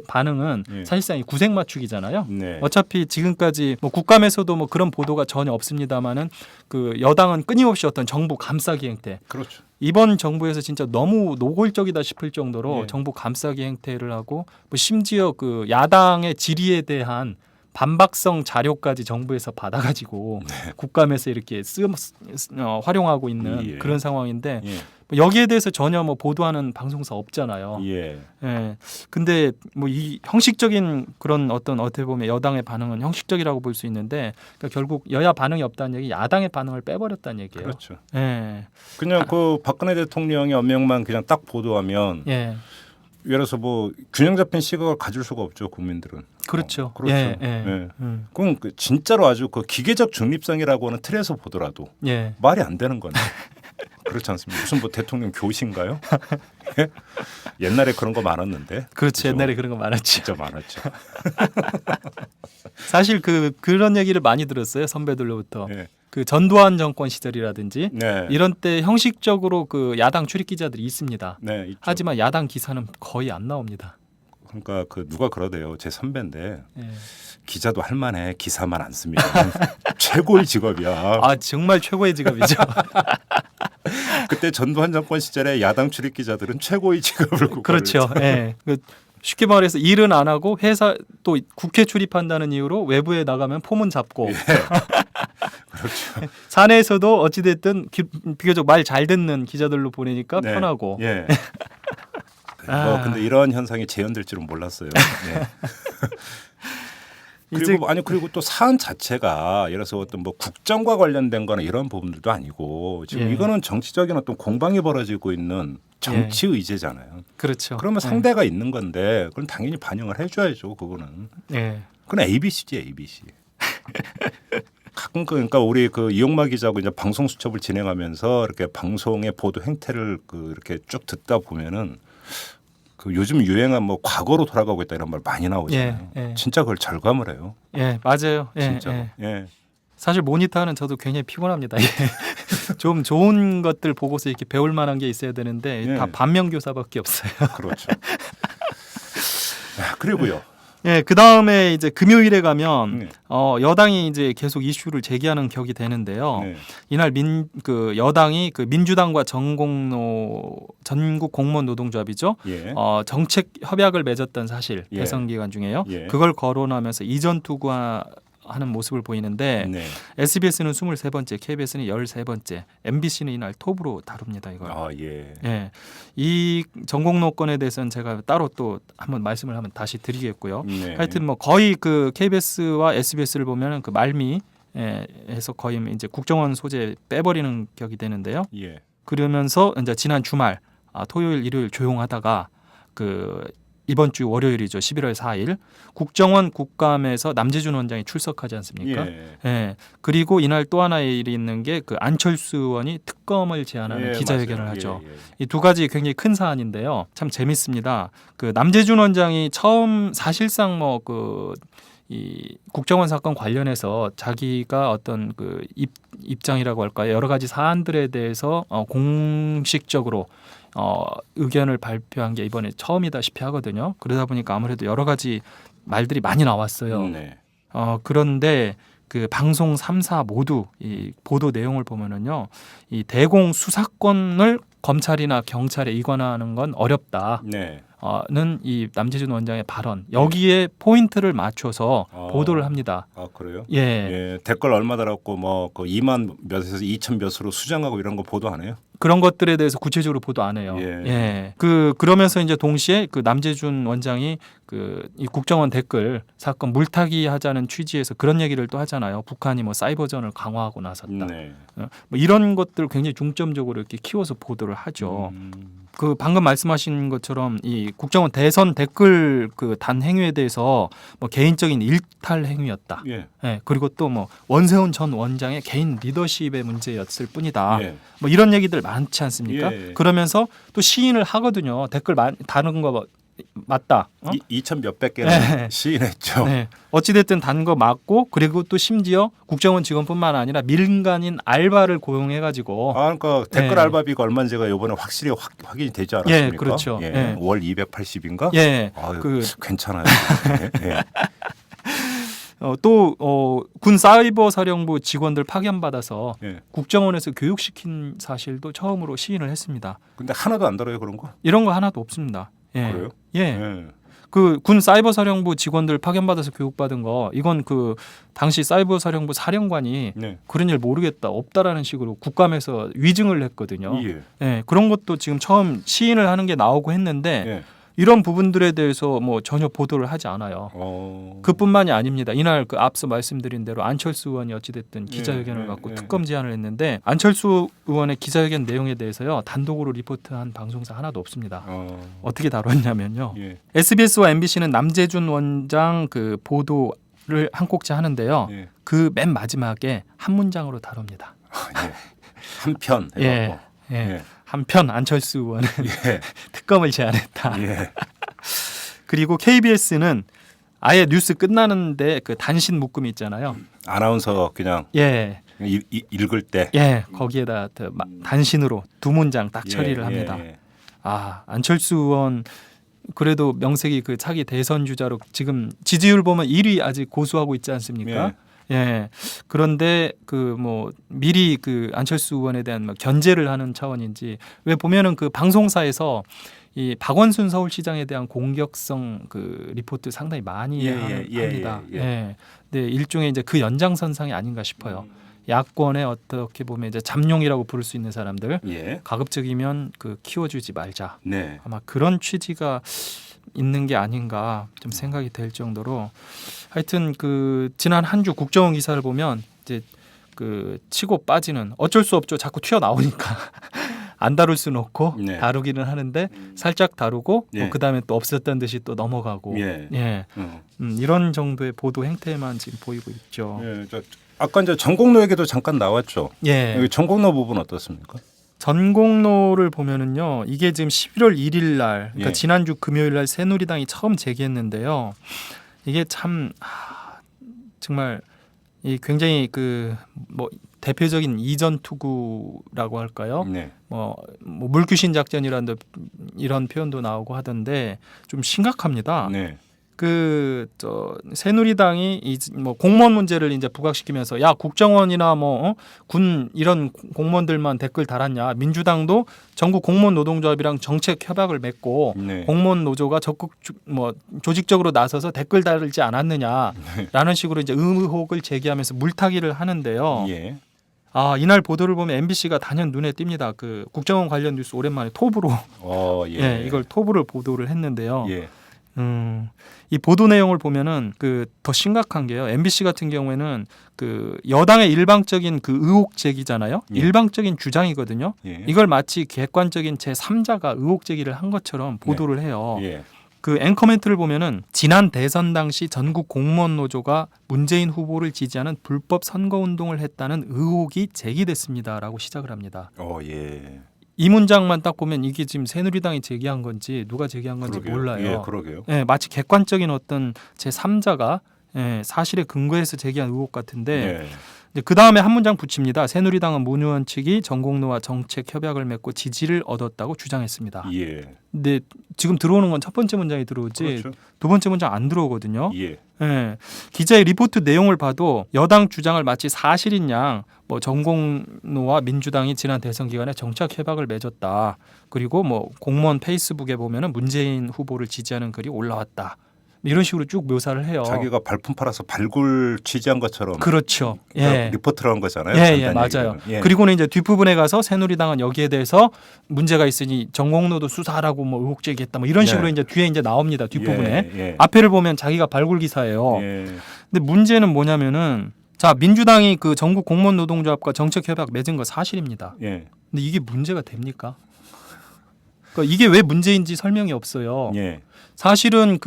반응은 예. 사실상 구색 맞추기잖아요. 네. 어차피 지금까지 뭐 국감에서도 뭐 그런 보도가 전혀 없습니다만은 그 여당은 끊임없이 어떤 정부 감싸기 행태. 그렇죠. 이번 정부에서 진짜 너무 노골적이다 싶을 정도로 예. 정부 감싸기 행태를 하고 뭐 심지어 그 야당의 질의에 대한 반박성 자료까지 정부에서 받아가지고 국감에서 이렇게 활용하고 있는 예. 그런 상황인데 예. 여기에 대해서 전혀 뭐 보도하는 방송사 없잖아요. 예. 예. 근데 뭐 이 형식적인 그런 어떻게 보면 여당의 반응은 형식적이라고 볼 수 있는데 그러니까 결국 여야 반응이 없다는 얘기, 야당의 반응을 빼버렸다는 얘기예요. 그렇죠. 예. 그냥 그 박근혜 대통령의 언명만 그냥 딱 보도하면 예. 예를 들어서 뭐 균형 잡힌 시각을 가질 수가 없죠 국민들은. 그렇죠. 그렇죠. 예. 예. 그럼 진짜로 아주 그 기계적 중립성이라고 하는 틀에서 보더라도 예. 말이 안 되는 건데 그렇지 않습니까? 무슨 뭐 대통령 교신가요? 예? 옛날에 그런 거 많았는데. 그렇지. 그죠? 옛날에 그런 거 많았죠. 진짜 많았죠. 사실 그런 얘기를 많이 들었어요 선배들로부터. 예. 그 전두환 정권 시절이라든지 네. 이런 때 형식적으로 그 야당 출입 기자들이 있습니다. 네, 있죠. 하지만 야당 기사는 거의 안 나옵니다. 그러니까 그 누가 그러대요. 제 선배인데 예. 기자도 할 만해 기사만 안 씁니다. 최고의 직업이야. 아 정말 최고의 직업이죠. 그때 전두환 정권 시절에 야당 출입 기자들은 최고의 직업을 구가를 그렇죠. 예. 쉽게 말해서 일은 안 하고 회사 또 국회 출입한다는 이유로 외부에 나가면 포문 잡고 그렇죠. 사내에서도 어찌됐든 비교적 말 잘 듣는 기자들로 보내니까 네. 편하고. 예. 아. 근데 이런 현상이 재현될 줄은 몰랐어요. 네. 그리고 또 사안 자체가 예를 들어서 어떤 뭐 국정과 관련된 거나 이런 부분들도 아니고 지금 예. 이거는 정치적인 어떤 공방이 벌어지고 있는 정치 의제잖아요. 그렇죠. 그러면 상대가 있는 건데 그건 당연히 반영을 해줘야죠. 그거는. 예. 그건 ABC지 ABC. 가끔 그러니까 우리 그 이용마 기자하고 이제 방송 수첩을 진행하면서 이렇게 방송의 보도 행태를 이렇게 쭉 듣다 보면은 그 요즘 유행한 뭐 과거로 돌아가고 있다 이런 말 많이 나오잖아요. 예, 예. 진짜 그걸 절감을 해요. 예, 맞아요. 예, 진짜. 예. 예. 사실 모니터하는 저도 굉장히 피곤합니다. 예. 좀 좋은 것들 보고서 이렇게 배울 만한 게 있어야 되는데 예. 다 반면교사밖에 없어요. 그렇죠. 그리고요. 예, 그 다음에 이제 금요일에 가면 네. 여당이 이제 계속 이슈를 제기하는 격이 되는데요. 네. 이날 여당이 그 민주당과 전국 공무원 노동조합이죠. 예. 정책 협약을 맺었던 사실 예. 대선 기간 중에요. 예. 그걸 거론하면서 이전 투구하는 모습을 보이는데 네. SBS는 23번째, KBS는 13번째, MBC는 이날 톱으로 다룹니다. 이걸. 아 예. 예, 이 전공노건에 대해서는 제가 따로 또 한번 말씀을 한번 다시 드리겠고요. 네. 하여튼 뭐 거의 그 KBS와 SBS를 보면은 그 말미에서 거의 이제 국정원 소재 빼버리는 격이 되는데요. 예. 그러면서 이제 지난 주말 토요일, 일요일 조용하다가 그 이번 주 월요일이죠. 11월 4일 국정원 국감에서 남재준 원장이 출석하지 않습니까? 예. 예. 그리고 이날 또 하나의 일이 있는 게 그 안철수 의원이 특검을 제안하는 예, 기자회견을 맞아요. 하죠. 예, 예. 이 두 가지 굉장히 큰 사안인데요. 참 재밌습니다. 그 남재준 원장이 처음 사실상 뭐 이 국정원 사건 관련해서 자기가 어떤 그 입장이라고 할까요? 여러 가지 사안들에 대해서 공식적으로 의견을 발표한 게 이번에 처음이다시피 하거든요. 그러다 보니까 아무래도 여러 가지 말들이 많이 나왔어요. 네. 그런데 그 방송 3사 모두 이 보도 내용을 보면은요, 이 대공 수사권을 검찰이나 경찰에 이관하는 건 어렵다. 네. 이 남재준 원장의 발언 여기에 포인트를 맞춰서 보도를 합니다. 아 그래요? 예. 예. 댓글 얼마 달았고 뭐그 2만 몇에서 2천 몇으로 수정하고 이런 거 보도 안 해요? 그런 것들에 대해서 구체적으로 보도 안 해요. 예. 예. 그러면서 이제 동시에 그 남재준 원장이 이 국정원 댓글 사건 물타기 하자는 취지에서 그런 얘기를 또 하잖아요. 북한이 뭐 사이버전을 강화하고 나섰다. 네. 뭐 이런 것들을 굉장히 중점적으로 이렇게 키워서 보도를 하죠. 그 방금 말씀하신 것처럼 이 국정원 대선 댓글 그 단 행위에 대해서 뭐 개인적인 일탈 행위였다. 예. 예, 그리고 또 뭐 원세훈 전 원장의 개인 리더십의 문제였을 뿐이다. 예. 뭐 이런 얘기들 많지 않습니까? 예. 그러면서 또 시인을 하거든요. 댓글 다는 거 맞다. 2천 몇백 개는 네. 시인했죠. 네. 어찌됐든 단 거 맞고 그리고 또 심지어 국정원 직원뿐만 아니라 민간인 알바를 고용해가지고 그러니까 댓글 예. 알바비가 얼마인지가 이번에 확실히 확인이 되지 않았습니까? 예, 그렇죠. 예. 예. 월 280인가? 예, 괜찮아요. 예. 예. 군 사이버 사령부 직원들 파견받아서 예. 국정원에서 교육시킨 사실도 처음으로 시인을 했습니다. 근데 하나도 안 다뤄요 그런 거? 이런 거 하나도 없습니다. 예. 그래요? 예. 예. 그 군 사이버 사령부 직원들 파견받아서 교육받은 거 이건 그 당시 사이버 사령부 사령관이 네. 그런 일 모르겠다 없다라는 식으로 국감에서 위증을 했거든요. 예. 예, 그런 것도 지금 처음 시인을 하는 게 나오고 했는데 예. 이런 부분들에 대해서 뭐 전혀 보도를 하지 않아요. 그뿐만이 아닙니다. 이날 그 앞서 말씀드린 대로 안철수 의원이 어찌됐든 기자회견을 갖고 특검 제안을 했는데 안철수 의원의 기자회견 내용에 대해서요 단독으로 리포트한 방송사 하나도 없습니다. 어떻게 다뤘냐면요. 예. SBS와 MBC는 남재준 원장 그 보도를 한 꼭지 하는데요. 예. 그 맨 마지막에 한 문장으로 다룹니다. 예. 한편 해갖고. 예. 예. 한편 안철수 의원은 예. 특검을 제안했다. 예. 그리고 KBS는 아예 뉴스 끝나는데 그 단신 묶음이 있잖아요. 아나운서 그냥 예, 읽을 때. 예, 거기에다 단신으로 두 문장 딱 예, 처리를 합니다. 예. 안철수 의원 그래도 명색이 그 차기 대선 주자로 지금 지지율 보면 1위 아직 고수하고 있지 않습니까? 예. 그런데 그 뭐 미리 그 안철수 의원에 대한 뭐 견제를 하는 차원인지 왜 보면은 그 방송사에서 이 박원순 서울시장에 대한 공격성 그 리포트 상당히 많이 합니다. 예. 네, 일종의 이제 그 연장선상이 아닌가 싶어요. 야권의 어떻게 보면 이제 잠룡이라고 부를 수 있는 사람들 예. 가급적이면 그 키워주지 말자. 네. 아마 그런 취지가 있는 게 아닌가 좀 생각이 될 정도로 하여튼 그 지난 한 주 국정원 기사를 보면 이제 그 치고 빠지는 어쩔 수 없죠. 자꾸 튀어나오니까 안 다룰 수는 없고 네. 다루기는 하는데 살짝 다루고 예. 그다음에 또 없었던 듯이 또 넘어가고 예. 이런 정도의 보도 행태만 지금 보이고 있죠. 예. 아까 이제 전공로 얘기도 잠깐 나왔죠. 예. 여기 전공로 부분 어떻습니까? 전공로를 보면은요. 이게 지금 11월 1일 날 그러니까 예. 지난주 금요일 날 새누리당이 처음 제기했는데요. 이게 참 정말 이 굉장히 그 뭐 대표적인 이전 투구라고 할까요? 네. 뭐 물귀신 작전이라는 이런 표현도 나오고 하던데 좀 심각합니다. 네. 새누리당이 뭐 공무원 문제를 이제 부각시키면서 야 국정원이나 군 이런 공무원들만 댓글 달았냐 민주당도 전국 공무원 노동조합이랑 정책 협약을 맺고 네. 공무원 노조가 적극 조직적으로 나서서 댓글 달지 않았느냐라는 식으로 이제 의혹을 제기하면서 물타기를 하는데요. 예. 이날 보도를 보면 MBC가 단연 눈에 띕니다. 그 국정원 관련 뉴스 오랜만에 톱으로 예. 이걸 톱으로 보도를 했는데요. 예. 이 보도 내용을 보면은 그 더 심각한 게요. MBC 같은 경우에는 그 여당의 일방적인 그 의혹 제기잖아요. 예. 일방적인 주장이거든요. 예. 이걸 마치 객관적인 제3자가 의혹 제기를 한 것처럼 보도를 해요. 예. 그 앵커 멘트를 보면은 지난 대선 당시 전국 공무원 노조가 문재인 후보를 지지하는 불법 선거 운동을 했다는 의혹이 제기됐습니다라고 시작을 합니다. 예. 이 문장만 딱 보면 이게 지금 새누리당이 제기한 건지 누가 제기한 건지 그러게요. 몰라요. 예, 그러게요. 예, 마치 객관적인 어떤 제3자가 사실에 근거해서 제기한 의혹 같은데 이제 그 다음에 한 문장 붙입니다. 새누리당은 문 의원 측이 정공로와 정책 협약을 맺고 지지를 얻었다고 주장했습니다. 예. 근데 지금 들어오는 건 첫 번째 문장이 들어오지 그렇죠. 두 번째 문장 안 들어오거든요. 예. 예. 기자의 리포트 내용을 봐도 여당 주장을 마치 사실인 양 뭐 정공로와 민주당이 지난 대선 기간에 정책 협약을 맺었다. 그리고 뭐 공무원 페이스북에 보면은 문재인 후보를 지지하는 글이 올라왔다. 이런 식으로 쭉 묘사를 해요. 자기가 발품 팔아서 발굴 취재한 것처럼 그렇죠. 예. 리포트를 한 거잖아요. 예, 맞아요. 예. 그리고는 이제 뒷부분에 가서 새누리당은 여기에 대해서 문제가 있으니 정공로도 수사하라고 뭐 의혹 제기했다. 뭐 이런 식으로 예. 이제 뒤에 이제 나옵니다. 뒷부분에. 예. 앞에를 보면 자기가 발굴 기사예요. 예. 근데 문제는 뭐냐면은 자, 민주당이 그 전국 공무원 노동조합과 정책 협약 맺은 거 사실입니다. 예. 근데 이게 문제가 됩니까? 그러니까 이게 왜 문제인지 설명이 없어요. 예. 사실은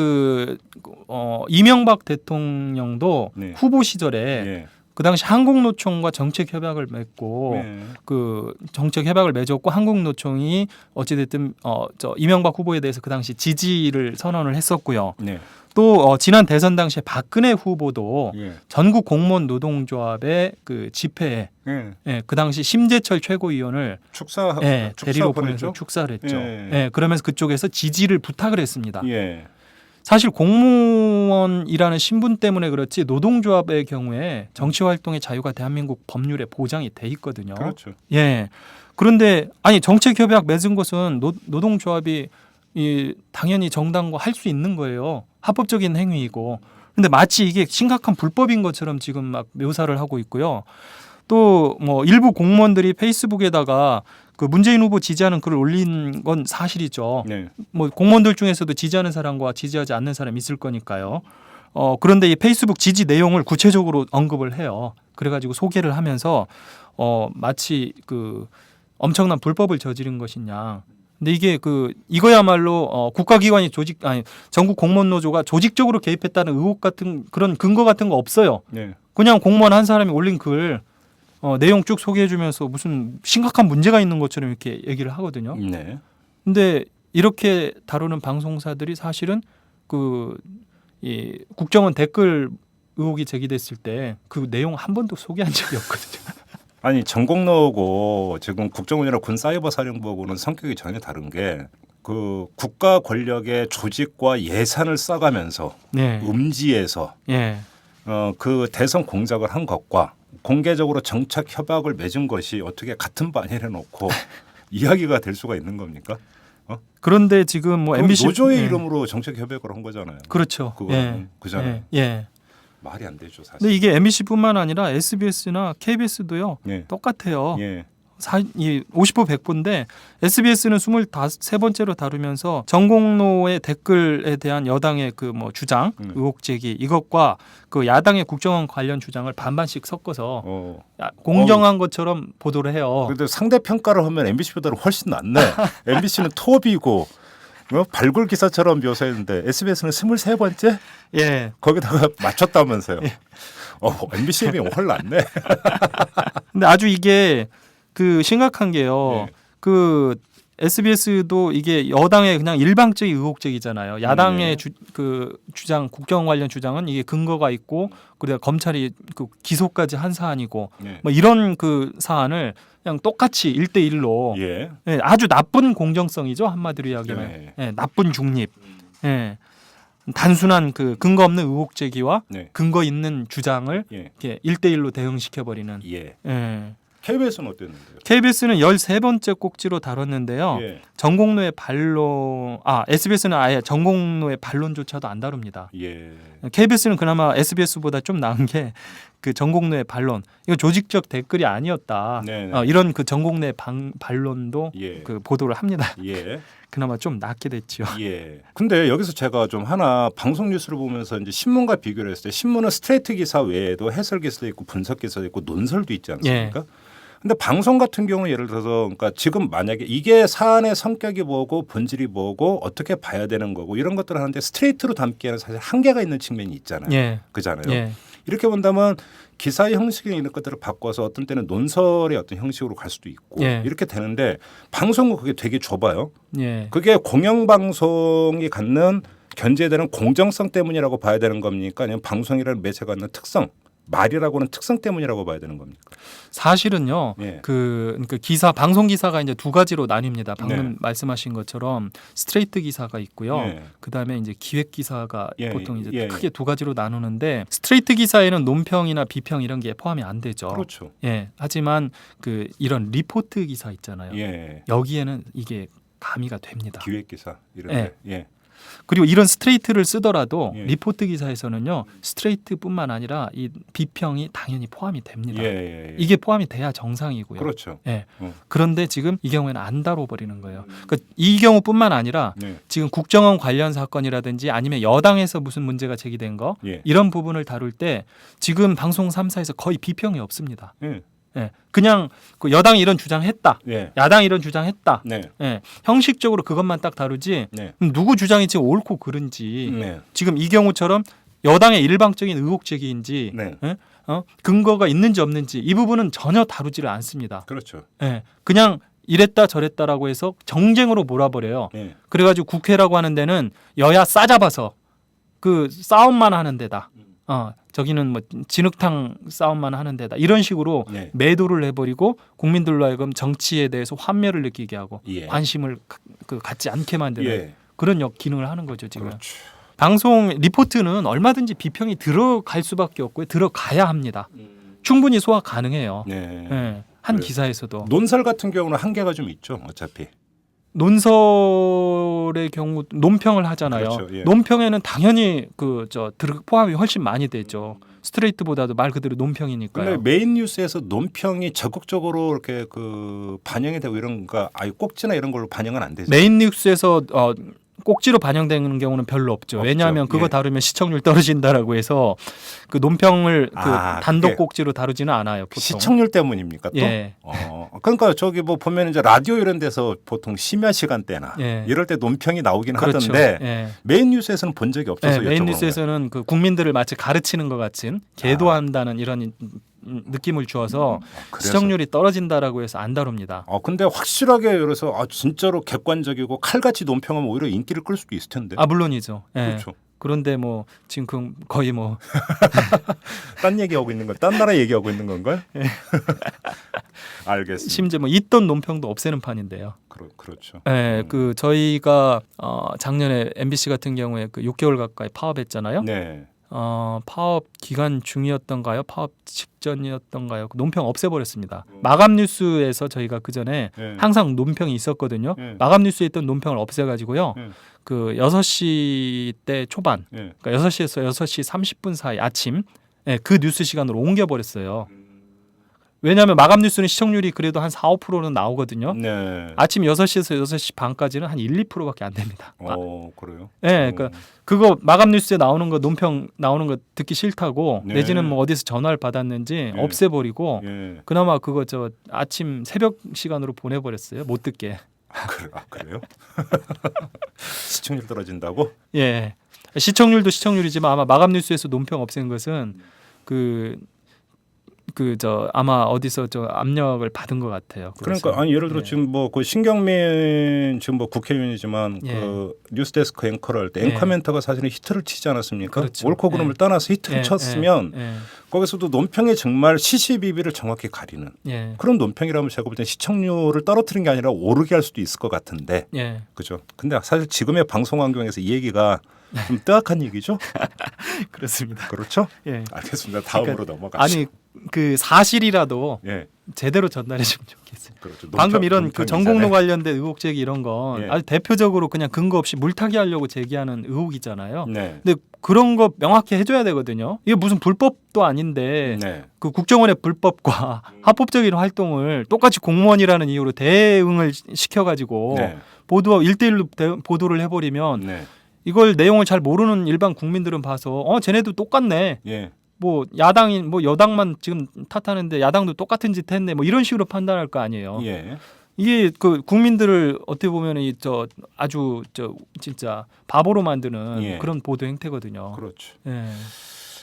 이명박 대통령도 네. 후보 시절에 예. 그 당시 한국노총과 정책 협약을 맺고 예. 그 정책 협약을 맺었고 한국노총이 어찌됐든 이명박 후보에 대해서 그 당시 지지를 선언을 했었고요. 네. 또 지난 대선 당시에 박근혜 후보도 예. 전국 공무원 노동조합의 그 집회에 예. 그 당시 심재철 최고위원을 축사 데리러 보냈죠? 보내서 축사를 했죠. 예. 그러면서 그쪽에서 지지를 부탁을 했습니다. 예. 사실 공무원이라는 신분 때문에 그렇지 노동조합의 경우에 정치 활동의 자유가 대한민국 법률에 보장이 돼 있거든요. 그렇죠. 예. 그런데 아니 정책 협약 맺은 것은 노동조합이 당연히 정당과 할 수 있는 거예요. 합법적인 행위이고. 근데 마치 이게 심각한 불법인 것처럼 지금 막 묘사를 하고 있고요. 또 뭐 일부 공무원들이 페이스북에다가 그 문재인 후보 지지하는 글을 올린 건 사실이죠. 네. 뭐 공무원들 중에서도 지지하는 사람과 지지하지 않는 사람이 있을 거니까요. 그런데 이 페이스북 지지 내용을 구체적으로 언급을 해요. 그래가지고 소개를 하면서 마치 그 엄청난 불법을 저지른 것이냐. 근데 이게 이거야말로 국가기관이 전국 공무원 노조가 조직적으로 개입했다는 의혹 같은 그런 근거 같은 거 없어요. 네. 그냥 공무원 한 사람이 올린 글 내용 쭉 소개해주면서 무슨 심각한 문제가 있는 것처럼 이렇게 얘기를 하거든요. 네. 근데 이렇게 다루는 방송사들이 사실은 국정원 댓글 의혹이 제기됐을 때 그 내용 한 번도 소개한 적이 없거든요. 아니 정공로하고 지금 국정원이나 군사이버사령부하고는 성격이 전혀 다른 게 그 국가 권력의 조직과 예산을 써가면서 네. 음지에서 예. 그 대선 공작을 한 것과 공개적으로 정책 협약을 맺은 것이 어떻게 같은 반열에 놓고 이야기가 될 수가 있는 겁니까? 그런데 지금 뭐 그럼 MBC 노조의 예. 이름으로 정책 협약을 한 거잖아요. 그렇죠. 그거는 그잖아요. 예. 말이 안 되죠, 사실. 근데 이게 MBC뿐만 아니라 SBS나 KBS도요. 예. 똑같아요. 예. 50호 100호인데 SBS는 23번째로 다루면서 정공로의 댓글에 대한 여당의 그 뭐 주장, 의혹 제기 이것과 그 야당의 국정원 관련 주장을 반반씩 섞어서 공정한 것처럼 보도를 해요. 그런데 상대 평가를 하면 MBC보다는 훨씬 낫네. MBC는 톱이고 발굴 기사처럼 묘사했는데 SBS는 23번째? 예. 거기다가 맞췄다면서요. 예. MBC이 훨 낫네. 근데 아주 이게 심각한 게요. 예. SBS도 이게 여당의 그냥 일방적인 의혹 제기잖아요. 야당의 주장, 국정 관련 주장은 이게 근거가 있고 그리고 검찰이 기소까지 한 사안이고 예. 뭐 이런 사안을 그냥 똑같이 1대1로 예. 예, 아주 나쁜 공정성이죠. 한마디로 이야기하면 예. 예, 나쁜 중립. 예. 단순한 근거 없는 의혹 제기와 네. 근거 있는 주장을 예. 이렇게 1대1로 대응시켜 버리는. 예. 예. KBS는 어땠는데요? KBS는 13번째 꼭지로 다뤘는데요. 예. 전공로의 SBS는 아예 전공로의 반론조차도 안 다룹니다. 예. KBS는 그나마 SBS보다 좀 나은 게 전공로의 반론. 이거 조직적 댓글이 아니었다. 이런 전공로의 반론도 예. 보도를 합니다. 예. 그나마 좀 낫게 됐죠. 예. 근데 여기서 제가 좀 하나 방송 뉴스를 보면서 이제 신문과 비교를 했을 때 신문은 스트레이트 기사 외에도 해설 기사도 있고 분석 기사도 있고 논설도 있지 않습니까? 예. 근데 방송 같은 경우는 예를 들어서 그러니까 지금 만약에 이게 사안의 성격이 뭐고 본질이 뭐고 어떻게 봐야 되는 거고 이런 것들을 하는데 스트레이트로 담기에는 사실 한계가 있는 측면이 있잖아요. 예. 그잖아요. 예. 이렇게 본다면 기사의 형식이 이런 것들을 바꿔서 어떤 때는 논설의 어떤 형식으로 갈 수도 있고 예. 이렇게 되는데 방송은 그게 되게 좁아요. 예. 그게 공영방송이 갖는 견제되는 공정성 때문이라고 봐야 되는 겁니까? 아니면 방송이라는 매체가 갖는 특성 말이라고는 특성 때문이라고 봐야 되는 겁니까? 사실은요. 예. 그 기사 방송 기사가 이제 두 가지로 나뉩니다. 방금 네. 말씀하신 것처럼 스트레이트 기사가 있고요. 예. 그다음에 이제 기획 기사가 예, 보통 이제 예, 크게 두 가지로 나누는데 스트레이트 기사에는 논평이나 비평 이런 게 포함이 안 되죠. 그렇죠. 예. 하지만 그 이런 리포트 기사 있잖아요. 예. 여기에는 이게 가미가 됩니다. 기획 기사 이런 예. 데. 예. 그리고 이런 스트레이트를 쓰더라도 예. 리포트 기사에서는요. 스트레이트뿐만 아니라 이 비평이 당연히 포함이 됩니다. 예. 이게 포함이 돼야 정상이고요. 그렇죠. 예. 어. 그런데 지금 이 경우에는 안 다뤄버리는 거예요. 그러니까 이 경우뿐만 아니라 네. 지금 국정원 관련 사건이라든지 아니면 여당에서 무슨 문제가 제기된 거 예. 이런 부분을 다룰 때 지금 방송 3사에서 거의 비평이 없습니다. 예. 예. 그냥 그 여당이 이런 주장했다. 예. 야당이 이런 주장했다. 네. 예. 형식적으로 그것만 딱 다루지 네. 누구 주장이 지금 옳고 그른지 네. 지금 이 경우처럼 여당의 일방적인 의혹 제기인지 네. 예? 근거가 있는지 없는지 이 부분은 전혀 다루지를 않습니다. 그렇죠. 예. 그냥 이랬다 저랬다라고 해서 정쟁으로 몰아버려요. 예. 그래가지고 국회라고 하는 데는 여야 싸잡아서 그 싸움만 하는 데다. 저기는 뭐 진흙탕 싸움만 하는 데다. 이런 식으로 네. 매도를 해버리고 국민들로 하여금 정치에 대해서 환멸을 느끼게 하고 예. 관심을 갖지 않게 만드는 예. 그런 기능을 하는 거죠 지금. 그렇죠. 방송 리포트는 얼마든지 비평이 들어갈 수밖에 없고요. 들어가야 합니다. 충분히 소화 가능해요. 네. 예. 한 그래요. 기사에서도. 논설 같은 경우는 한계가 좀 있죠. 어차피. 논설의 경우 논평을 하잖아요. 그렇죠, 예. 논평에는 당연히 포함이 훨씬 많이 되죠. 스트레이트보다도 말 그대로 근데 논평이니까요. 메인 뉴스에서 논평이 적극적으로 이렇게 그 반영이 되고 이런가 아예 꼭지나 이런 걸로 반영은 안 되죠. 메인 뉴스에서 꼭지로 반영되는 경우는 별로 없죠. 없죠. 왜냐하면 그거 예. 다루면 시청률 떨어진다라고 해서 그 논평을 단독 그게 꼭지로 다루지는 않아요. 보통. 시청률 때문입니까 또? 예. 그러니까 저기 뭐 보면 이제 라디오 이런 데서 보통 심야 시간대나 예. 이럴 때 논평이 나오긴 그렇죠. 하던데 예. 메인 뉴스에서는 본 적이 없어서 네, 메인 여쭤보는 뉴스에서는 그 국민들을 마치 가르치는 것 같은 계도한다는 이런 느낌을 주어서 그래서. 시청률이 떨어진다라고 해서 안 다룹니다. 근데 확실하게 그래서 진짜로 객관적이고 칼같이 논평하면 오히려 인기를 끌 수도 있을 텐데. 물론이죠. 예. 그렇죠. 그런데 뭐 지금 거의 뭐 딴 얘기하고 있는 건 딴 나라 얘기하고 있는 건가요? 알겠습니다. 심지어 뭐 있던 논평도 없애는 판인데요. 그렇죠. 예, 그 저희가 작년에 MBC 같은 경우에 그 6개월 가까이 파업했잖아요. 네. 파업 기간 중이었던가요? 파업 직전이었던가요? 그 논평 없애버렸습니다. 마감 뉴스에서 저희가 그 전에 네. 항상 논평이 있었거든요. 네. 마감 뉴스에 있던 논평을 없애가지고요. 네. 그 6시 때 초반, 네. 그러니까 6시에서 6시 30분 사이 아침, 그 뉴스 시간으로 옮겨버렸어요. 왜냐하면 마감 뉴스는 시청률이 그래도 한 4, 5%는 나오거든요. 네. 아침 6시에서 6시 반까지는 한 1, 2%밖에 안 됩니다. 그래요? 네, 그러니까 그거 마감 뉴스에 나오는 거 논평 나오는 거 듣기 싫다고 네. 내지는 뭐 어디서 전화를 받았는지 네. 없애버리고 예. 그나마 그거 아침 새벽 시간으로 보내버렸어요. 못 듣게. 그래요? 시청률 떨어진다고? 예. 시청률도 시청률이지만 아마 마감 뉴스에서 논평 없앤 것은 아마 어디서 압력을 받은 것 같아요. 그래서. 그러니까 예를 들어 예. 지금 뭐 그 신경민 지금 뭐 국회의원이지만 예. 그 뉴스데스크 앵커를 할 때 예. 앵커멘터가 사실은 히트를 치지 않았습니까? 그렇죠. 옳고 그름을 예. 떠나서 히트를 쳤으면 예. 거기서도 논평이 정말 시시비비를 정확히 가리는 예. 그런 논평이라면 제가 볼 땐 시청률을 떨어뜨리는 게 아니라 오르게 할 수도 있을 것 같은데 예. 그죠? 근데 사실 지금의 방송 환경에서 이 얘기가 좀 뜨악한 얘기죠? 그렇습니다. 그렇죠? 예. 알겠습니다. 다음으로 넘어가시죠. 아니 그 사실이라도 예, 제대로 전달해주면 좋겠어요. 그렇죠. 방금 이런 그 전공로 논평이잖아요. 관련된 의혹 제기 이런 건 예. 아주 대표적으로 그냥 근거 없이 물타기 하려고 제기하는 의혹이잖아요. 네. 근데 그런 거 명확히 해줘야 되거든요. 이게 무슨 불법도 아닌데 네. 그 국정원의 불법과 합법적인 활동을 똑같이 공무원이라는 이유로 대응을 시켜가지고 네. 보도 1대1로 보도를 해버리면 네. 이걸 내용을 잘 모르는 일반 국민들은 봐서 쟤네도 똑같네. 예. 뭐 야당인 뭐 여당만 지금 탓하는데 야당도 똑같은 짓 했네. 뭐 이런 식으로 판단할 거 아니에요. 예. 이게 그 국민들을 어떻게 보면 아주 진짜 바보로 만드는 예. 그런 보도 행태거든요. 그렇죠. 예.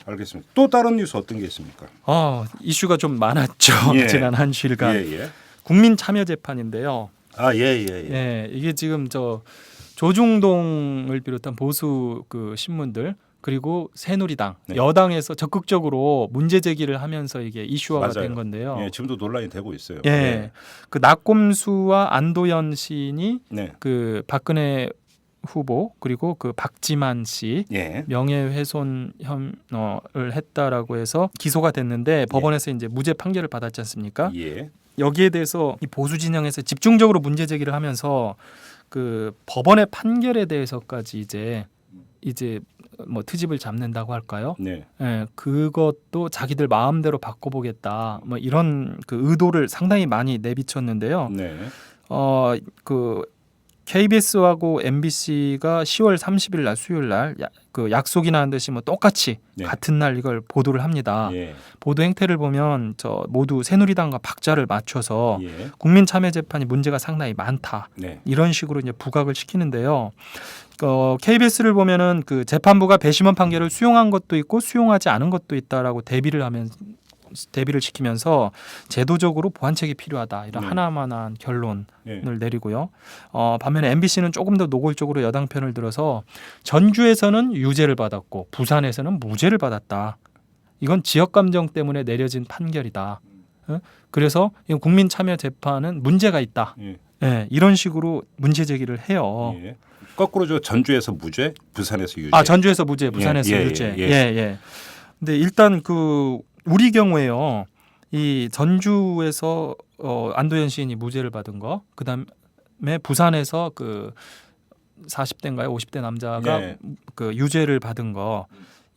알겠습니다. 또 다른 뉴스 어떤 게 있습니까? 이슈가 좀 많았죠. 예. 지난 한 주일간 예. 국민 참여 재판인데요. 예. 예, 이게 지금 조중동을 비롯한 보수 그 신문들 그리고 새누리당, 네. 여당에서 적극적으로 문제 제기를 하면서 이게 이슈화가 맞아요. 된 건데요. 예, 지금도 논란이 되고 있어요. 예. 네. 그 낙곰수와 안도현 시인이 네. 그 박근혜 후보 그리고 그 박지만 씨 예. 명예훼손 혐의를 했다라고 해서 기소가 됐는데 법원에서 이제 무죄 판결을 받았지 않습니까? 예. 여기에 대해서 이 보수 진영에서 집중적으로 문제 제기를 하면서 그 법원의 판결에 대해서까지 이제 뭐 트집을 잡는다고 할까요? 네. 예, 그것도 자기들 마음대로 바꿔보겠다. 뭐 이런 그 의도를 상당히 많이 내비쳤는데요. 네. 그 KBS하고 MBC가 10월 30일 날 수요일 날 그 약속이나 한 듯이 뭐 똑같이 네. 같은 날 이걸 보도를 합니다. 예. 보도 행태를 보면 저 모두 새누리당과 박자를 맞춰서 예. 국민 참여 재판이 문제가 상당히 많다. 네. 이런 식으로 이제 부각을 시키는데요. KBS를 보면은 그 재판부가 배심원 판결을 수용한 것도 있고 수용하지 않은 것도 있다라고 대비를 시키면서 제도적으로 보완책이 필요하다 이런 네. 하나만한 결론을 예. 내리고요. 반면에 MBC는 조금 더 노골적으로 여당 편을 들어서 전주에서는 유죄를 받았고 부산에서는 무죄를 받았다. 이건 지역 감정 때문에 내려진 판결이다. 그래서 국민 참여 재판은 문제가 있다. 예. 네, 이런 식으로 문제 제기를 해요. 예. 거꾸로 저 전주에서 무죄, 부산에서 유죄. 전주에서 무죄, 부산에서 예, 예, 유죄. 예, 예, 예. 예. 근데 일단 그 우리 경우에요. 이 전주에서 안도현 시인이 무죄를 받은 거, 그다음에 부산에서 그 40대인가요, 50대 남자가 네. 그 유죄를 받은 거,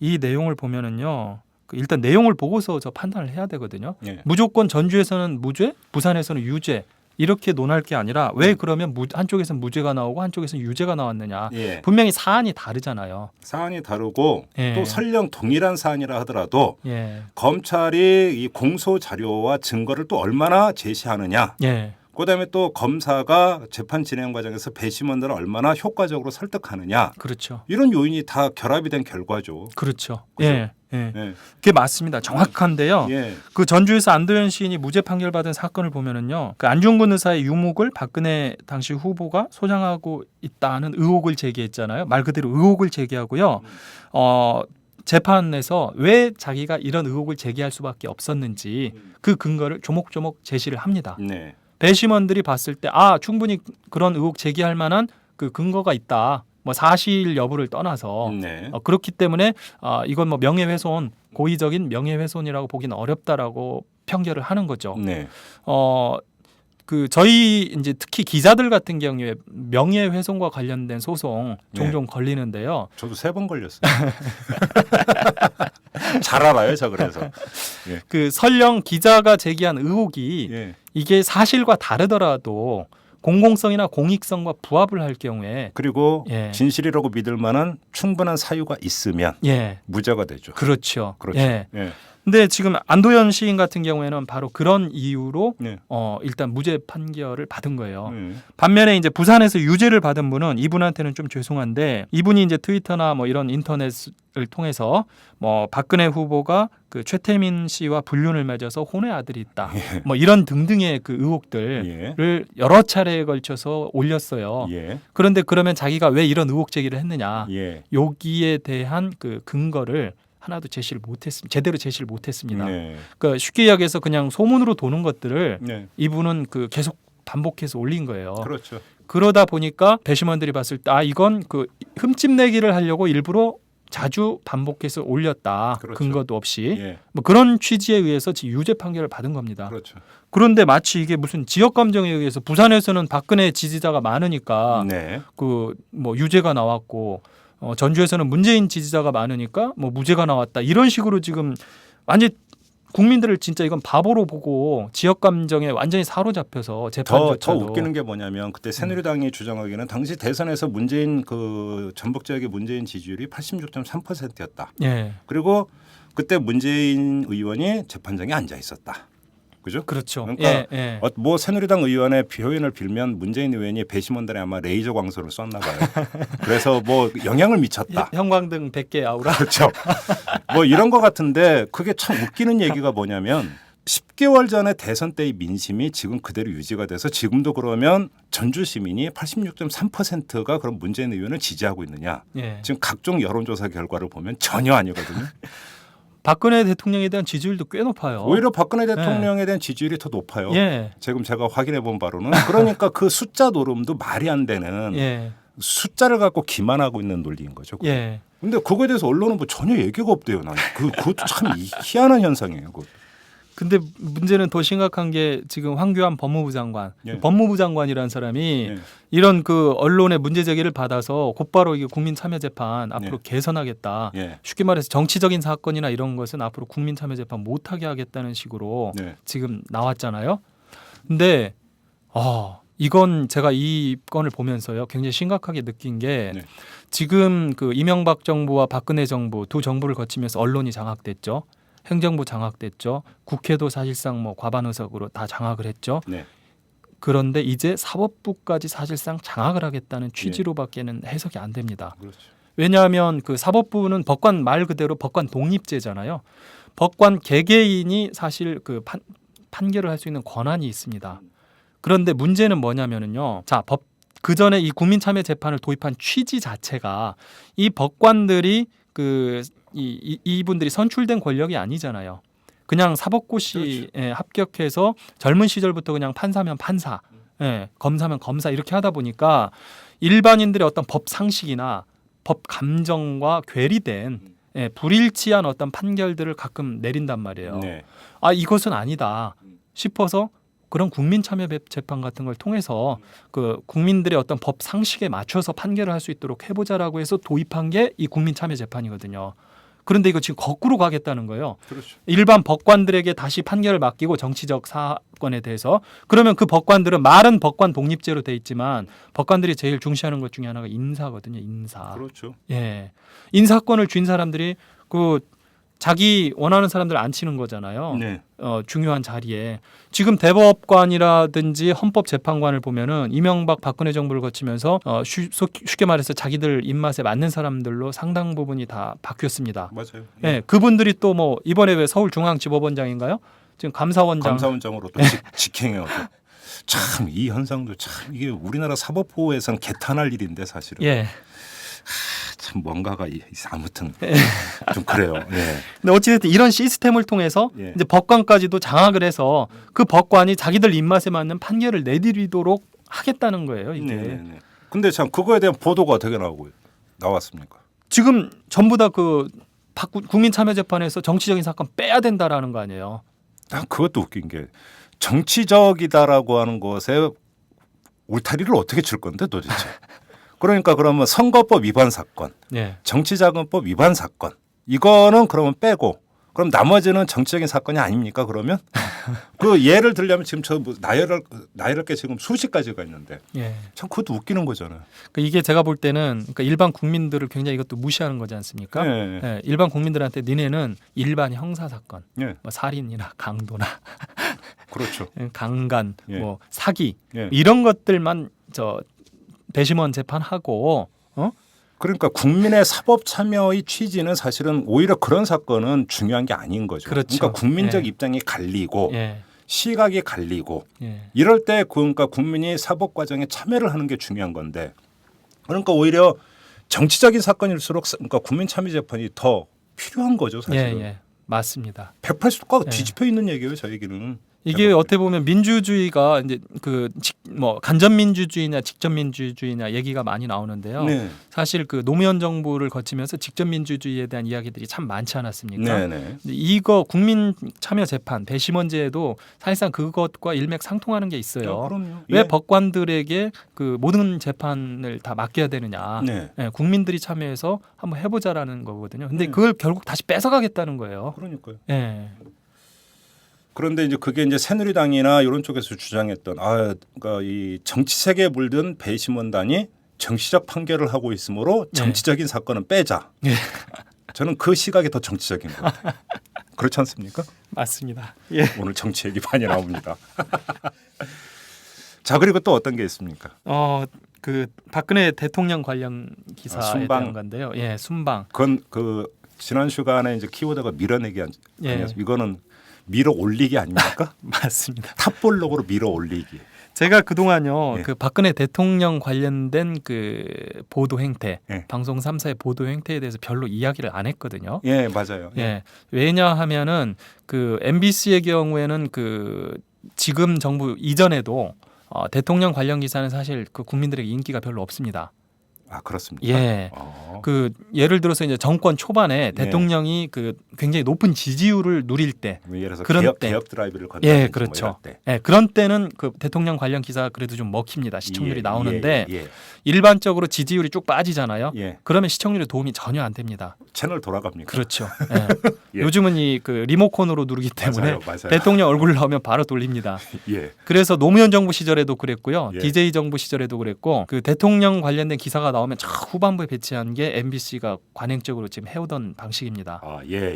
이 내용을 보면은요. 그 일단 내용을 보고서 저 판단을 해야 되거든요. 예. 무조건 전주에서는 무죄, 부산에서는 유죄 이렇게 논할 게 아니라 왜 그러면 한쪽에서는 무죄가 나오고 한쪽에서는 유죄가 나왔느냐. 예. 분명히 사안이 다르잖아요. 사안이 다르고 예. 또 설령 동일한 사안이라 하더라도 예, 검찰이 이 공소 자료와 증거를 또 얼마나 제시하느냐. 예, 그다음에 또 검사가 재판 진행 과정에서 배심원들을 얼마나 효과적으로 설득하느냐. 그렇죠. 이런 요인이 다 결합이 된 결과죠. 그렇죠. 그죠? 예, 예. 예. 그게 맞습니다. 정확한데요. 예. 그 전주에서 안도현 시인이 무죄 판결받은 사건을 보면은요. 그 안중근 의사의 유목을 박근혜 당시 후보가 소장하고 있다는 의혹을 제기했잖아요. 말 그대로 의혹을 제기하고요. 재판에서 왜 자기가 이런 의혹을 제기할 수밖에 없었는지 그 근거를 조목조목 제시를 합니다. 네. 배심원들이 봤을 때 충분히 그런 의혹 제기할 만한 그 근거가 있다. 뭐 사실 여부를 떠나서 네. 그렇기 때문에 이건 뭐 명예훼손, 고의적인 명예훼손이라고 보기는 어렵다라고 평결을 하는 거죠. 네. 그 저희 이제 특히 기자들 같은 경우에 명예훼손과 관련된 소송 종종 걸리는데요. 저도 3번 걸렸어요. 잘 알아요, 저 그래서. 그 설령 기자가 제기한 의혹이 예. 이게 사실과 다르더라도 공공성이나 공익성과 부합을 할 경우에 그리고 예. 진실이라고 믿을 만한 충분한 사유가 있으면 예, 무죄가 되죠. 그렇죠. 그렇죠. 예. 예. 근데 지금 안도현 시인 같은 경우에는 바로 그런 이유로 네. 일단 무죄 판결을 받은 거예요. 예. 반면에 이제 부산에서 유죄를 받은 분은 이분한테는 좀 죄송한데 이분이 이제 트위터나 뭐 이런 인터넷을 통해서 뭐 박근혜 후보가 그 최태민 씨와 불륜을 맺어서 혼의 아들이 있다. 뭐 이런 등등의 그 의혹들을 여러 차례에 걸쳐서 올렸어요. 예. 그런데 그러면 자기가 왜 이런 의혹 제기를 했느냐? 예. 여기에 대한 그 근거를 하나도 제대로 제시를 못했습니다. 네. 그러니까 쉽게 이야기해서 그냥 소문으로 도는 것들을 네. 이분은 그 계속 반복해서 올린 거예요. 그렇죠. 그러다 보니까 배심원들이 봤을 때 이건 그 흠집내기를 하려고 일부러 자주 반복해서 올렸다. 그렇죠. 근거도 없이 예. 뭐 그런 취지에 의해서 지금 유죄 판결을 받은 겁니다. 그렇죠. 그런데 마치 이게 무슨 지역 감정에 의해서 부산에서는 박근혜 지지자가 많으니까 네. 그 뭐 유죄가 나왔고 전주에서는 문재인 지지자가 많으니까 뭐 무죄가 나왔다 이런 식으로 지금 완전 국민들을 진짜 이건 바보로 보고 지역 감정에 완전히 사로잡혀서 더 재판조차도 웃기는 게 뭐냐면 그때 새누리당이 주장하기는 당시 대선에서 문재인 그 전북 지역의 문재인 지지율이 86.3%였다. 예, 그리고 그때 문재인 의원이 재판장에 앉아 있었다. 그죠? 그렇죠. 그러니까 예, 예. 뭐 새누리당 의원의 표현을 빌면 문재인 의원이 배심원들에 아마 레이저 광선을 쐈나 봐요. 그래서 뭐 영향을 미쳤다. 형광등 100개 아우라. 그렇죠. 뭐 이런 거 같은데 그게 참 웃기는 얘기가 뭐냐면 10개월 전에 대선 때의 민심이 지금 그대로 유지가 돼서 지금도 그러면 전주 시민이 86.3%가 그럼 문재인 의원을 지지하고 있느냐? 예. 지금 각종 여론조사 결과를 보면 전혀 아니거든요. 박근혜 대통령에 대한 지지율도 꽤 높아요. 오히려 박근혜 대통령에 대한 지지율이 더 높아요. 예. 지금 제가 확인해 본 바로는 그러니까 그 숫자 노름도 말이 안 되는 예. 숫자를 갖고 기만하고 있는 논리인 거죠. 예. 근데 그거에 대해서 언론은 뭐 전혀 얘기가 없대요. 나는 그것도 참 희한한 현상이에요. 그것도. 근데 문제는 더 심각한 게 지금 황교안 법무부 장관, 예. 법무부 장관이라는 사람이 예. 이런 그 언론의 문제 제기를 받아서 곧바로 이게 국민참여재판 앞으로 예. 개선하겠다. 예. 쉽게 말해서 정치적인 사건이나 이런 것은 앞으로 국민참여재판 못하게 하겠다는 식으로 네. 지금 나왔잖아요. 근데 이건 제가 이 건을 보면서요 굉장히 심각하게 느낀 게 네. 지금 그 이명박 정부와 박근혜 정부 두 정부를 거치면서 언론이 장악됐죠. 행정부 장악됐죠. 국회도 사실상 뭐 과반 의석으로 다 장악을 했죠. 네. 그런데 이제 사법부까지 사실상 장악을 하겠다는 취지로밖에는 해석이 안 됩니다. 그렇죠. 왜냐하면 그 사법부는 법관 말 그대로 법관 독립제잖아요. 법관 개개인이 사실 그 판결을 할 수 있는 권한이 있습니다. 그런데 문제는 뭐냐면은요. 자, 그 전에 이 국민참여재판을 도입한 취지 자체가 이 법관들이 이분들이 선출된 권력이 아니잖아요. 그냥 사법고시에 그렇죠. 합격해서 젊은 시절부터 그냥 판사면 판사, 검사면 검사 이렇게 하다 보니까 일반인들의 어떤 법 상식이나 법 감정과 괴리된 불일치한 어떤 판결들을 가끔 내린단 말이에요. 네. 이것은 아니다 싶어서 그런 국민참여재판 같은 걸 통해서 그 국민들의 어떤 법 상식에 맞춰서 판결을 할 수 있도록 해보자라고 해서 도입한 게 이 국민참여재판이거든요. 그런데 이거 지금 거꾸로 가겠다는 거예요. 그렇죠. 일반 법관들에게 다시 판결을 맡기고 정치적 사건에 대해서 그러면 그 법관들은 말은 법관 독립제로 돼 있지만 법관들이 제일 중시하는 것 중에 하나가 인사거든요. 인사. 그렇죠. 예, 인사권을 쥔 사람들이 그 자기 원하는 사람들 안 치는 거잖아요. 네. 중요한 자리에 지금 대법관이라든지 헌법재판관을 보면은 이명박 박근혜 정부를 거치면서 쉽게 말해서 자기들 입맛에 맞는 사람들로 상당 부분이 다 바뀌었습니다. 맞아요. 예, 그분들이 또 뭐 이번에 왜 서울중앙지법원장인가요? 지금 감사원장. 감사원장으로 또 직행해요. 참 이 현상도 참 이게 우리나라 사법부에서는 개탄할 일인데 사실은. 예. 참 뭔가가 아무튼 좀 그래요. 예. 근데 어찌됐든 이런 시스템을 통해서 예. 이제 법관까지도 장악을 해서 그 법관이 자기들 입맛에 맞는 판결을 내리도록 하겠다는 거예요. 이게. 네. 근데 참 그거에 대한 보도가 어떻게 나왔습니까? 지금 전부 다 그 국민참여재판에서 정치적인 사건 빼야 된다라는 거 아니에요. 난 그것도 웃긴 게 정치적이다라고 하는 것에 울타리를 어떻게 칠 건데 도대체? 그러니까 그러면 선거법 위반 사건, 예. 정치자금법 위반 사건 이거는 그러면 빼고 그럼 나머지는 정치적인 사건이 아닙니까? 그러면 그 예를 들려면 지금 저 나열할 게 지금 수십 가지가 있는데 예. 참 그것도 웃기는 거잖아요. 그러니까 이게 제가 볼 때는 그러니까 일반 국민들을 굉장히 이것도 무시하는 거지 않습니까? 네. 예, 일반 국민들한테 니네는 일반 형사 사건, 예, 뭐 살인이나 강도나 그렇죠. 강간, 예. 뭐 사기 예. 이런 것들만 배심원 재판하고 그러니까 국민의 사법 참여의 취지는 사실은 오히려 그런 사건은 중요한 게 아닌 거죠. 그렇죠. 그러니까 국민적 예. 입장이 갈리고 예. 시각이 갈리고 예. 이럴 때 그러니까 국민이 사법 과정에 참여를 하는 게 중요한 건데 그러니까 오히려 정치적인 사건일수록 그러니까 국민 참여 재판이 더 필요한 거죠, 사실은. 예. 맞습니다. 180도가 예. 뒤집혀 있는 얘기예요, 저 얘기는. 이게 어떻게 보면 민주주의가 이제 뭐 간접 민주주의냐 직접 민주주의냐 얘기가 많이 나오는데요. 네. 사실 그 노무현 정부를 거치면서 직접 민주주의에 대한 이야기들이 참 많지 않았습니까? 네. 근데 이거 국민 참여 재판 배심원제도 사실상 그것과 일맥상통하는 게 있어요. 그럼요. 왜 예. 법관들에게 그 모든 재판을 다 맡겨야 되느냐? 네. 예, 국민들이 참여해서 한번 해보자라는 거거든요. 근데 네. 그걸 결국 다시 뺏어가겠다는 거예요. 그러니까요. 예. 그런데 이제 그게 이제 새누리당이나 이런 쪽에서 주장했던 그러니까 이 정치 세계에 물든 배심원단이 정치적 판결을 하고 있으므로 정치적인 사건은 빼자. 예. 저는 그 시각이 더 정치적인 것 같아요. 그렇지 않습니까? 맞습니다. 예. 오늘 정치 얘기 많이 나옵니다. 자, 그리고 또 어떤 게 있습니까? 그 박근혜 대통령 관련 기사에 순방. 대한 건데요. 예, 순방. 그건 그 지난 주간에 이제 키워드가 밀어내기 예. 아니었습니까? 이거는 밀어 올리기 아닙니까? 맞습니다. 탑볼록으로 밀어 올리기. 제가 그동안요 예. 그 박근혜 대통령 관련된 그 보도 행태, 예. 방송 3사의 보도 행태에 대해서 별로 이야기를 안 했거든요. 예, 맞아요. 예. 왜냐하면은 그 MBC의 경우에는 그 지금 정부 이전에도 대통령 관련 기사는 사실 그 국민들에게 인기가 별로 없습니다. 아, 그렇습니까? 예. 그 예를 들어서 이제 정권 초반에 대통령이 그 굉장히 높은 지지율을 누릴 때, 예를 들어서 그런 개혁 드라이브를 건다. 예, 그렇죠. 예, 그런 때는 그 대통령 관련 기사가 그래도 좀 먹힙니다. 시청률이 나오는데 일반적으로 지지율이 쭉 빠지잖아요. 예. 그러면 시청률에 도움이 전혀 안 됩니다. 채널 돌아갑니까? 그렇죠. 예. 예. 요즘은 이 그 리모컨으로 누르기 때문에 맞아요. 대통령 얼굴을 나오면 바로 돌립니다. 예. 그래서 노무현 정부 시절에도 그랬고요. 예. DJ 정부 시절에도 그랬고 그 대통령 관련된 기사가 나오면 저 후반부에 배치한 게 MBC가 관행적으로 지금 해오던 방식입니다. 아, 예.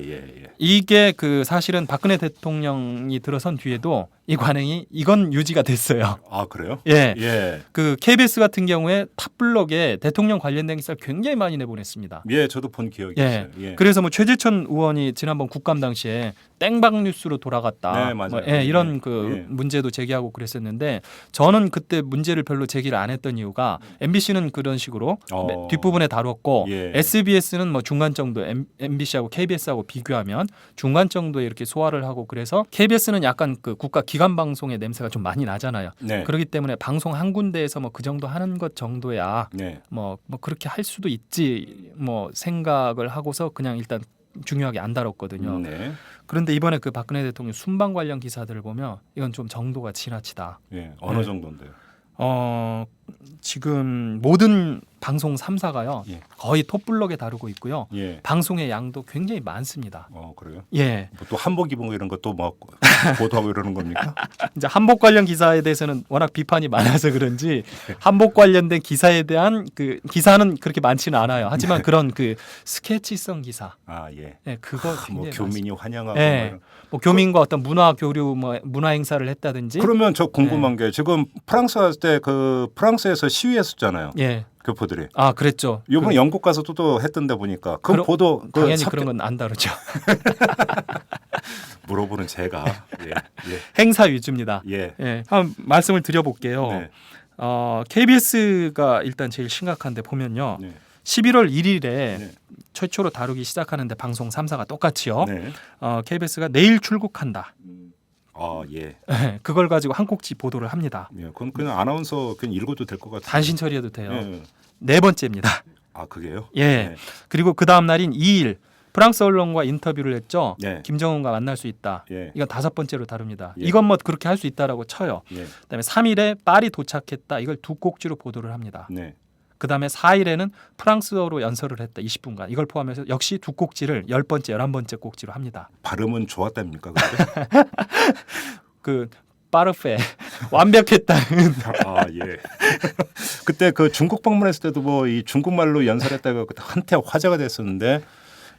이게 그 사실은 박근혜 대통령이 들어선 뒤에도 이 관행이 이건 유지가 됐어요. 아, 그래요? 예. 예. 그 KBS 같은 경우에 탑블럭에 대통령 관련된 기사를 굉장히 많이 내보냈습니다. 예, 저도 본 기억이 예. 있어요. 예. 그래서 뭐 최재천 의원이 지난번 국감 당시에 땡박 뉴스로 돌아갔다. 네, 맞아요. 뭐, 예, 이런 예. 그 예. 문제도 제기하고 그랬었는데 저는 그때 문제를 별로 제기를 안 했던 이유가 MBC는 그런 식으로 뒷부분에 다뤘고 예. SBS는 뭐 중간 정도 MBC하고 KBS하고 비교하면 중간 정도에 이렇게 소화를 하고 그래서 KBS는 약간 그 국가 기관 방송의 냄새가 좀 많이 나잖아요. 네. 그렇기 때문에 방송 한 군데에서 뭐 그 정도 하는 것 정도야 네. 뭐 그렇게 할 수도 있지 뭐 생각을 하고서 그냥 일단 중요하게 안 다뤘거든요. 네. 그런데 이번에 그 박근혜 대통령 순방 관련 기사들을 보면 이건 좀 정도가 지나치다. 예. 어느 네. 정도인데요? 지금 모든 방송 3사가요. 예. 거의 톱블럭에 다루고 있고요. 예. 방송의 양도 굉장히 많습니다. 그래요? 예. 뭐또 한복 입은 거 이런 것도 뭐 보도하고 이러는 겁니까? 이제 한복 관련 기사에 대해서는 워낙 비판이 많아서 그런지 한복 관련된 기사에 대한 그 기사는 그렇게 많지는 않아요. 하지만 그런 그 스케치성 기사, 아, 예. 네, 그거 뭐 굉장히 교민이 환영하고 예. 뭐 이런. 뭐 교민과 어떤 문화 교류, 뭐 문화 행사를 했다든지. 그러면 저 궁금한 게 지금 프랑스 갈 때 그 프랑스에서 시위했었잖아요. 예. 교포들이. 아, 그랬죠. 이번에 영국 가서도 또 했던데 보니까 그 그럼 보도 당연히 그런 건 안 다르죠. 물어보는 제가 예. 행사 위주입니다. 예. 예. 한번 말씀을 드려볼게요. 네. KBS가 일단 제일 심각한데 보면요. 네. 11월 1일에 네. 최초로 다루기 시작하는데 방송 3사가 똑같이요. 네. KBS가 내일 출국한다. 예. 그걸 가지고 한 꼭지 보도를 합니다. 예. 그건 그냥 아나운서 그냥 읽어도 될 것 같아요. 단신 처리해도 돼요. 예. 네 번째입니다. 아, 그게요? 예. 네. 그리고 그 다음 날인 2일 프랑스 언론과 인터뷰를 했죠. 네. 김정은과 만날 수 있다. 예. 이건 다섯 번째로 다룹니다. 예. 이건 뭐 그렇게 할 수 있다라고 쳐요. 예. 그다음에 3일에 파리 도착했다. 이걸 두 꼭지로 보도를 합니다. 네. 그다음에 4일에는 프랑스어로 연설을 했다. 20분간. 이걸 포함해서 역시 두 꼭지를 10번째, 11번째 꼭지로 합니다. 발음은 좋았답니까? 근데? 그 파르페 완벽했다는 아, 예. 그때 그 중국 방문했을 때도 뭐 이 중국말로 연설했다가 한때 화제가 됐었는데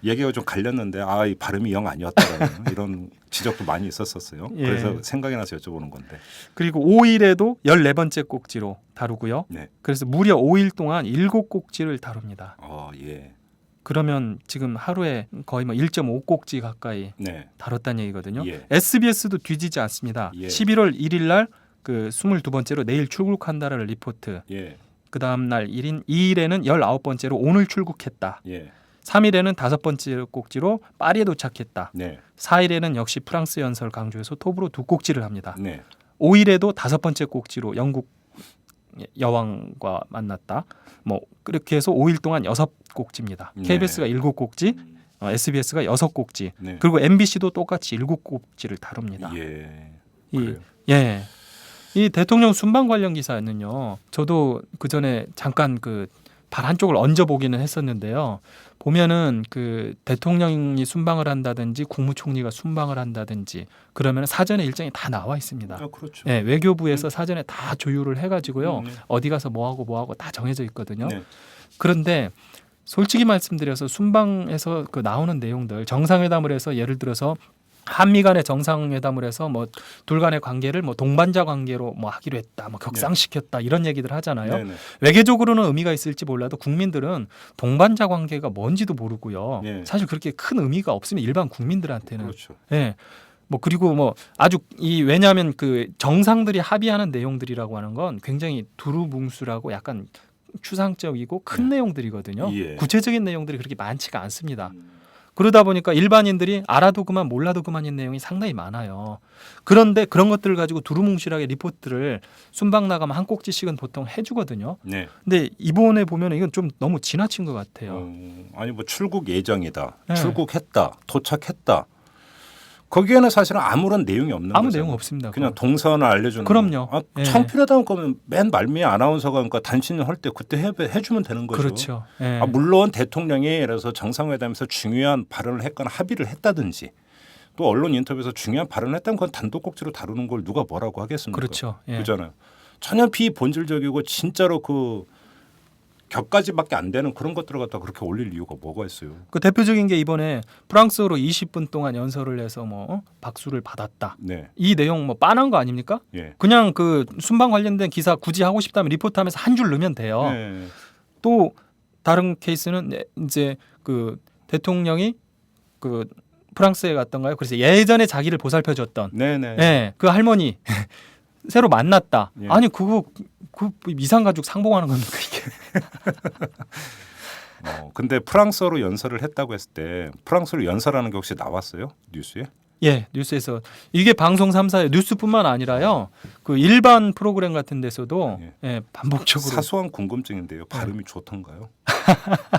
얘기가 좀 갈렸는데 이 발음이 영 아니었다라는 이런 지적도 많이 있었었어요. 예. 그래서 생각이 나서 여쭤보는 건데. 그리고 5일에도 14번째 꼭지로 다루고요. 네. 그래서 무려 5일 동안 7꼭지를 다룹니다. 예. 그러면 지금 하루에 거의 뭐 1.5꼭지 가까이 네. 다뤘다는 얘기거든요. 예. SBS도 뒤지지 않습니다. 예. 11월 1일 날 그 22번째로 내일 출국한다라는 리포트. 예. 그 다음 날 1인 2일에는 19번째로 오늘 출국했다. 예. 3일에는 5번째 꼭지로 파리에 도착했다. 네. 4일에는 역시 프랑스 연설 강조해서 톱으로 두 꼭지를 합니다. 네. 5일에도 5번째 꼭지로 영국 여왕과 만났다. 뭐 그렇게 해서 5일 동안 6꼭지입니다. 네. KBS가 7꼭지, SBS가 6꼭지. 네. 그리고 MBC도 똑같이 7꼭지를 다룹니다. 예. 이, 그래요? 예. 이 대통령 순방 관련 기사는요. 저도 그 전에 잠깐 그 발 한쪽을 얹어 보기는 했었는데요. 보면은 그 대통령이 순방을 한다든지 국무총리가 순방을 한다든지 그러면 사전에 일정이 다 나와 있습니다. 그렇죠. 네, 외교부에서 사전에 다 조율을 해가지고요. 네. 어디 가서 뭐 하고 다 정해져 있거든요. 네. 그런데 솔직히 말씀드려서 순방에서 그 나오는 내용들 정상회담을 해서 예를 들어서 한미 간의 정상회담을 해서 뭐 둘 간의 관계를 뭐 동반자 관계로 뭐 하기로 했다, 뭐 격상시켰다 이런 얘기들 하잖아요. 네네. 외교적으로는 의미가 있을지 몰라도 국민들은 동반자 관계가 뭔지도 모르고요. 네. 사실 그렇게 큰 의미가 없으면 일반 국민들한테는 그렇죠. 예. 뭐 그리고 뭐 아주 왜냐하면 그 정상들이 합의하는 내용들이라고 하는 건 굉장히 두루뭉술하고 약간 추상적이고 큰 내용들이거든요. 예. 구체적인 내용들이 그렇게 많지가 않습니다. 그러다 보니까 일반인들이 알아도 그만 몰라도 그만인 내용이 상당히 많아요. 그런데 그런 것들을 가지고 두루뭉실하게 리포트를 순방 나가면 한 꼭지씩은 보통 해주거든요. 네. 근데 이번에 보면 이건 좀 너무 지나친 것 같아요. 아니 뭐 출국 예정이다, 네. 출국했다, 도착했다. 거기에는 사실은 아무런 내용이 없는 아무 거잖아요. 내용 없습니다. 그냥 동선을 알려주는. 그럼요. 거. 예. 청필하다는 거면 맨 말미에 아나운서가 그러니까 단신을 할 때 그때 해주면 되는 거죠. 그렇죠. 예. 물론 대통령이 예를 들어서 정상회담에서 중요한 발언을 했거나 합의를 했다든지 또 언론 인터뷰에서 중요한 발언을 했다면 그건 단독 꼭지로 다루는 걸 누가 뭐라고 하겠습니까? 그렇죠. 예. 그렇잖아요. 전혀 비본질적이고 진짜로 그 격까지밖에 안 되는 그런 것들을 갖다 그렇게 올릴 이유가 뭐가 있어요? 그 대표적인 게 이번에 프랑스어로 20분 동안 연설을 해서 뭐 박수를 받았다. 네. 이 내용 뭐 빤한 거 아닙니까? 예. 그냥 그 순방 관련된 기사 굳이 하고 싶다면 리포트하면서 한 줄 넣으면 돼요. 네. 또 다른 케이스는 이제 그 대통령이 그 프랑스에 갔던가요? 그래서 예전에 자기를 보살펴줬던 네네. 예, 그 할머니 새로 만났다. 예. 아니 그거 그 이산가족 상봉하는 겁니까 이게? 근데 프랑스어로 연설을 했다고 했을 때 프랑스어로 연설하는 게 혹시 나왔어요? 뉴스에? 예, 뉴스에서 이게 방송 3사의 뉴스뿐만 아니라요. 그 일반 프로그램 같은 데서도 예. 예, 반복적으로 사소한 궁금증인데요. 발음이 좋던가요?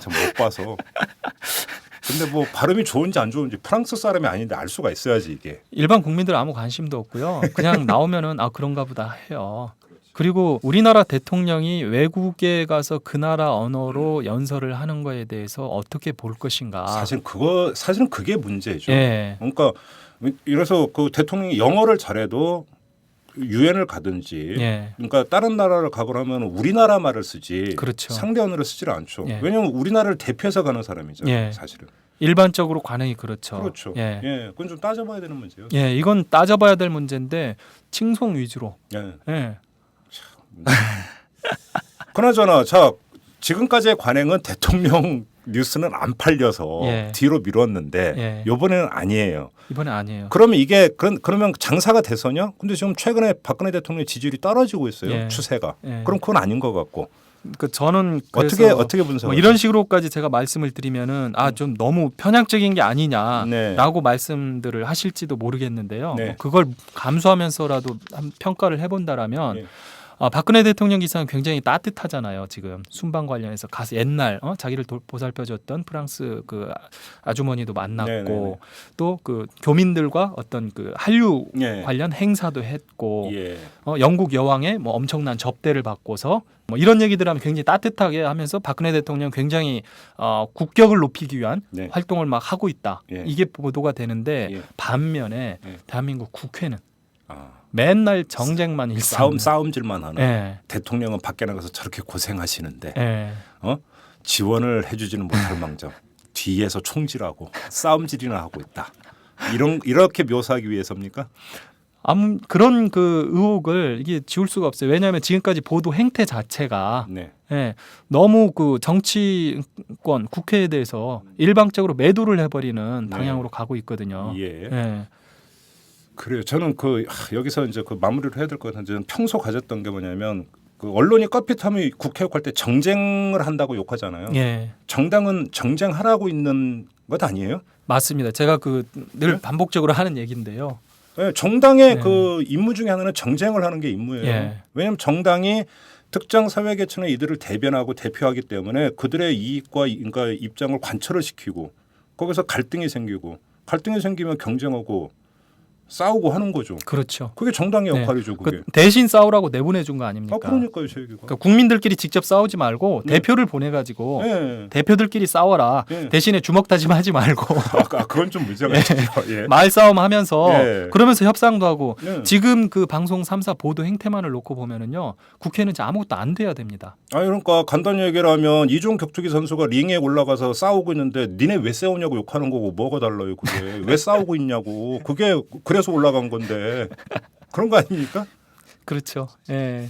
전 못 봐서. 근데 뭐 발음이 좋은지 안 좋은지 프랑스 사람이 아닌데 알 수가 있어야지 이게. 일반 국민들 아무 관심도 없고요. 그냥 나오면은 아 그런가 보다 해요. 그리고 우리나라 대통령이 외국에 가서 그 나라 언어로 연설을 하는 거에 대해서 어떻게 볼 것인가. 사실은 그게 문제죠. 예. 그러니까 이래서 그 대통령이 영어를 잘해도 유엔을 가든지 예. 그러니까 다른 나라를 가거나 하면 우리나라 말을 쓰지 그렇죠. 상대 언어를 쓰질 않죠. 예. 왜냐하면 우리나라를 대표해서 가는 사람이잖아요. 예. 사실은. 일반적으로 관행이 그렇죠. 그렇죠. 예. 예. 그건 좀 따져봐야 되는 문제예요. 예, 이건 따져봐야 될 문제인데 칭송 위주로. 예. 예. 그나저나 자 지금까지의 관행은 대통령 뉴스는 안 팔려서 예. 뒤로 미뤘는데 예. 이번에는 아니에요. 이번에 아니에요. 그러면 이게 그러면 장사가 돼서냐? 근데 지금 최근에 박근혜 대통령 지지율이 떨어지고 있어요. 예. 추세가. 예. 그럼 그건 아닌 것 같고. 그 저는 그래서 어떻게 분석을? 뭐 이런 식으로까지 제가 말씀을 드리면은 좀 너무 편향적인 게 아니냐라고 네. 말씀들을 하실지도 모르겠는데요. 네. 뭐 그걸 감수하면서라도 평가를 해본다라면. 예. 박근혜 대통령 기사는 굉장히 따뜻하잖아요. 지금 순방 관련해서 가서 옛날 자기를 보살펴줬던 프랑스 그 아주머니도 만났고 네네네. 또 그 교민들과 어떤 그 한류 예. 관련 행사도 했고 예. 영국 여왕의 뭐 엄청난 접대를 받고서 뭐 이런 얘기들 하면 굉장히 따뜻하게 하면서 박근혜 대통령 굉장히 국격을 높이기 위한 네. 활동을 막 하고 있다. 예. 이게 보도가 되는데 예. 반면에 예. 대한민국 국회는 아, 맨날 정쟁만 일삼는 싸움질만 하는. 예. 대통령은 밖에 나가서 저렇게 고생하시는데 예. 지원을 해주지는 못할 망정 뒤에서 총질하고 싸움질이나 하고 있다. 이렇게 묘사하기 위해서입니까? 그런 그 의혹을 이게 지울 수가 없어요. 왜냐하면 지금까지 보도 행태 자체가 네. 예, 너무 그 정치권 국회에 대해서 일방적으로 매도를 해버리는 방향으로 가고 있거든요. 예. 예. 그래요. 저는 여기서 이제 그 마무리를 해야 될 것 같은데 저는 평소 가졌던 게 뭐냐면 그 언론이 껍핏하면 국회의원 때 정쟁을 한다고 욕하잖아요. 예. 정당은 정쟁하라고 있는 것 아니에요? 맞습니다. 제가 늘 네? 반복적으로 하는 얘기인데요. 네, 정당의 네. 그 임무 중에 하나는 정쟁을 하는 게 임무예요. 예. 왜냐하면 정당이 특정 사회계층의 이들을 대변하고 대표하기 때문에 그들의 이익과 그러니까 입장을 관철을 시키고 거기서 갈등이 생기고 갈등이 생기면 경쟁하고 싸우고 하는 거죠. 그렇죠. 그게 정당의 네. 역할이죠. 그게. 대신 싸우라고 내보내준 거 아닙니까? 그러니까요, 제 얘기가. 그러니까 국민들끼리 직접 싸우지 말고 네. 대표를 보내가지고 네. 대표들끼리 싸워라. 네. 대신에 주먹 다짐하지 말고 그건 좀 문제가 있죠. 예. 말싸움 하면서 예. 그러면서 협상도 하고 네. 지금 그 방송 3사 보도 행태만을 놓고 보면은요 국회는 이제 아무것도 안 돼야 됩니다. 그러니까 간단히 얘기를 하면 이종 격투기 선수가 링에 올라가서 싸우고 있는데 니네 왜 싸우냐고 욕하는 거고 뭐가 달라요 그게. 왜 싸우고 있냐고. 그게 그래서 올라간 건데 그런 거 아닙니까? 그렇죠. 예.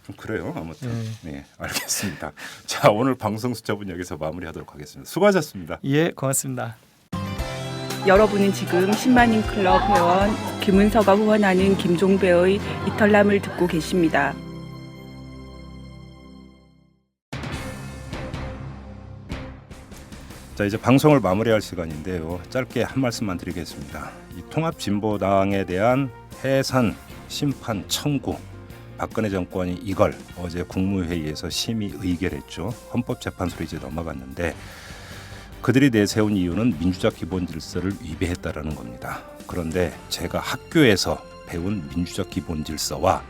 좀 그래요. 아무튼. 네, 알겠습니다. 자, 오늘 방송 수첩은 여기서 마무리하도록 하겠습니다. 수고하셨습니다. 예, 고맙습니다. 여러분은 지금 10만인 클럽 회원 김은서가 후원하는 김종배의 이털남을 듣고 계십니다. 자, 이제 방송을 마무리할 시간인데요. 짧게 한 말씀만 드리겠습니다. 이 통합진보당에 대한 해산 심판 청구, 박근혜 정권이 이걸 어제 국무회의에서 심의 의결했죠. 헌법재판소로 이제 넘어갔는데 그들이 내세운 이유는 민주적 기본 질서를 위배했다라는 겁니다. 그런데 제가 학교에서 배운 민주적 기본 질서와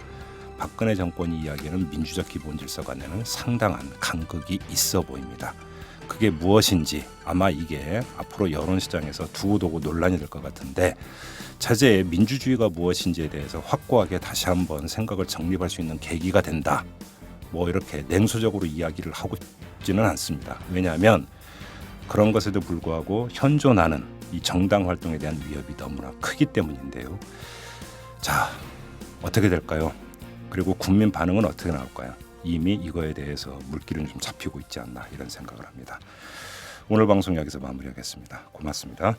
박근혜 정권이 이야기하는 민주적 기본 질서 간에는 상당한 간극이 있어 보입니다. 그게 무엇인지 아마 이게 앞으로 여론시장에서 두고두고 논란이 될 것 같은데 차제의 민주주의가 무엇인지에 대해서 확고하게 다시 한번 생각을 정립할 수 있는 계기가 된다. 뭐 이렇게 냉소적으로 이야기를 하고 있지는 않습니다. 왜냐하면 그런 것에도 불구하고 현존하는 이 정당 활동에 대한 위협이 너무나 크기 때문인데요. 자, 어떻게 될까요? 그리고 국민 반응은 어떻게 나올까요? 이미 이거에 대해서 물기는 좀 잡히고 있지 않나 이런 생각을 합니다. 오늘 방송 여기서 마무리하겠습니다. 고맙습니다.